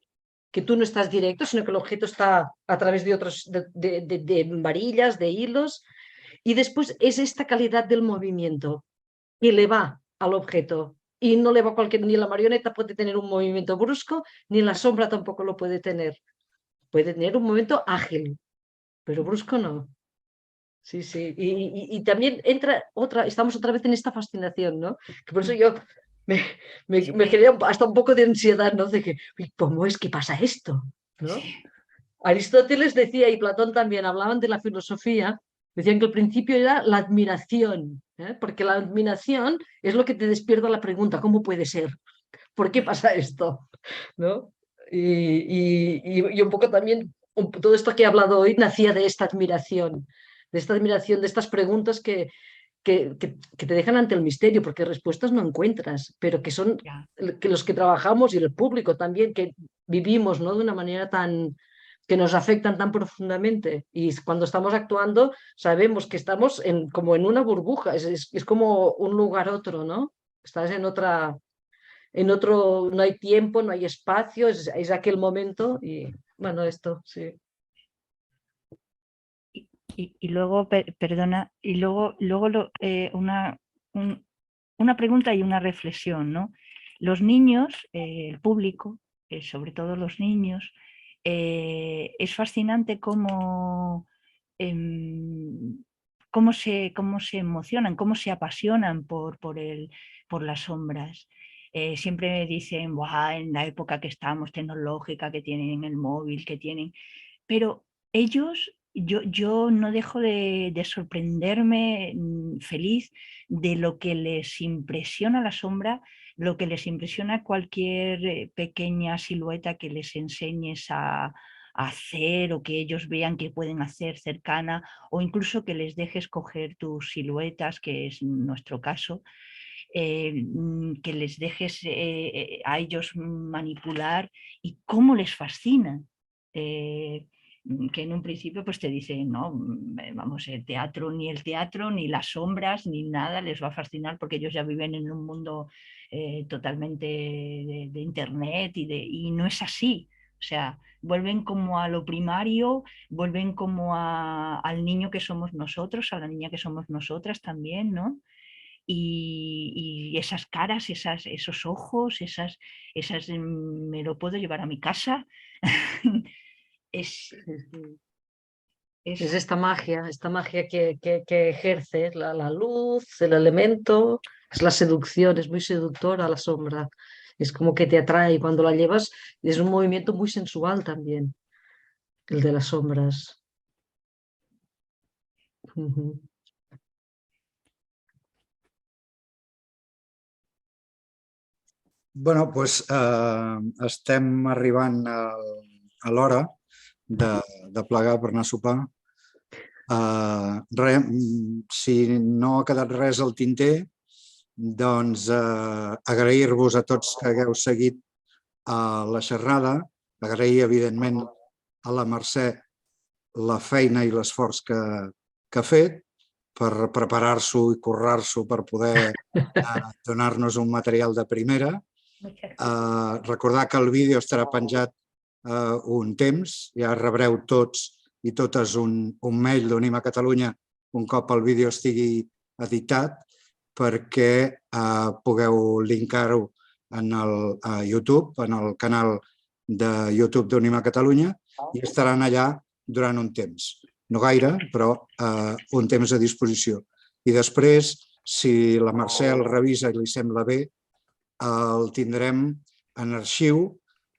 que tú no estás directo, sino que el objeto está a través de otros, de varillas, de hilos, y después es esta calidad del movimiento que le va al objeto. Y no le va a ni la marioneta puede tener un movimiento brusco, ni la sombra tampoco lo puede tener. Puede tener un movimiento ágil, pero brusco no. Sí, sí. Y también estamos otra vez en esta fascinación, ¿no? Que por eso yo me genera hasta un poco de ansiedad, ¿no? De que, uy, ¿cómo es que pasa esto? ¿No? Sí. Aristóteles decía, y Platón también, hablaban de la filosofía, decían que el principio era la admiración, porque la admiración es lo que te despierta la pregunta, ¿cómo puede ser? ¿Por qué pasa esto? ¿No? Y un poco también, todo esto que he hablado hoy nacía de esta admiración, de estas preguntas que te dejan ante el misterio, porque respuestas no encuentras, pero que son Ya. que los que trabajamos y el público también, que vivimos, ¿no? De una manera que nos afectan tan profundamente. Y cuando estamos actuando, sabemos que estamos como en una burbuja, es como un lugar otro, ¿no? Estás en otro, no hay tiempo, no hay espacio, es aquel momento y bueno, esto, sí. Y luego, perdona, y luego una pregunta y una reflexión, ¿no? Los niños, el público, sobre todo los niños, es fascinante em, cómo se emocionan, cómo se apasionan por las sombras. Siempre me dicen, "Buah, en la época que estamos tecnológica, que tienen el móvil, que tienen..." Pero ellos, yo no dejo de sorprenderme feliz de lo que les impresiona la sombra, lo que les impresiona cualquier pequeña silueta que les enseñes a hacer, o que ellos vean que pueden hacer cercana, o incluso que les dejes coger tus siluetas, que es nuestro caso. Que les dejes a ellos manipular, y cómo les fascina. Que en un principio pues te dicen, no, vamos, el teatro, ni las sombras, ni nada les va a fascinar, porque ellos ya viven en un mundo totalmente de internet, y no es así. O sea, vuelven como a lo primario, vuelven como al niño que somos nosotros, a la niña que somos nosotras también, ¿no? Y esas caras, esos ojos, me lo puedo llevar a mi casa. es, Es es, esta magia que ejerce la luz, el elemento, es la seducción, es muy seductora la sombra. Es como que te atrae cuando la llevas, es un movimiento muy sensual también, el de las sombras. Ujú. Bueno, doncs estem arribant a l'hora de plegar per anar a sopar. Si no ha quedat res al tinter, doncs agrair-vos a tots que hagueu seguit la xerrada, agrair, evidentment, a la Mercè la feina i l'esforç que ha fet, per preparar-s'ho i currar-s'ho per poder donar-nos un material de primera. Recordar que el vídeo estarà penjat un temps, ja rebreu tots i totes un mail d'Unim a Catalunya un cop el vídeo estigui editat perquè pugueu linkar-ho a YouTube, en el canal de YouTube d'Unim a Catalunya, i estaran allà durant un temps. No gaire, però un temps a disposició. I després, si la Mercè el revisa i li sembla bé, el tindrem en arxiu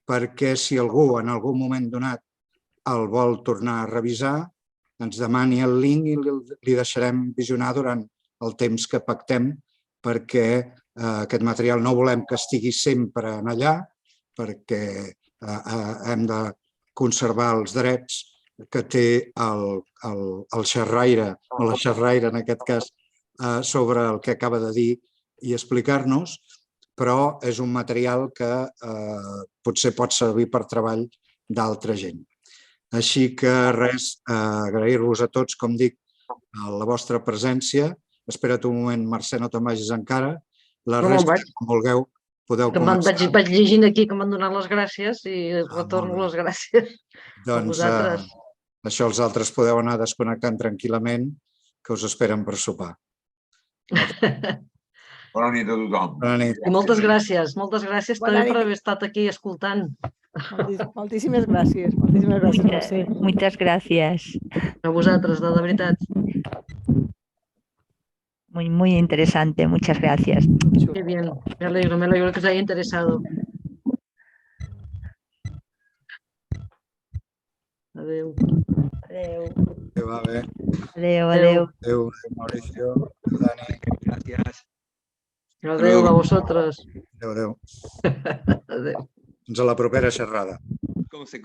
perquè si algú en algun moment donat el vol tornar a revisar, ens demani el link i li deixarem visionar durant el temps que pactem, perquè aquest material no volem que estigui sempre en allà, perquè hem de conservar els drets que té el xerraire, o la xerraire en aquest cas, sobre el que acaba de dir i explicar-nos, però és un material que potser pot servir per treball d'altra gent. Així que res, agrair-vos a tots, com dic, la vostra presència. Espera't un moment, Mercè, no te'n vagis encara. La resta, com vulgueu, podeu començar. Vaig llegint aquí que m'han donat les gràcies i retorno les gràcies a vosaltres. Això els altres podeu anar desconnectant tranquil·lament, que us esperen per sopar. Bona nit a tothom. Bona nit. I moltes gràcies també per haver estat aquí escoltant. Moltíssimes gràcies. Moltíssimes gràcies, Mercè. Muchas gracias. A vosaltres, de veritat. Muy, muy interesante. Muchas gracias. Qué bien. Me alegro que os haya interesado. Adéu. Adeu. Va bé. Adeu, adeu. Adéu, Mauricio. Dani. Gracias. Adéu a vosotros. Adéu. Adéu. Fins a la propera xerrada. ¿Cómo se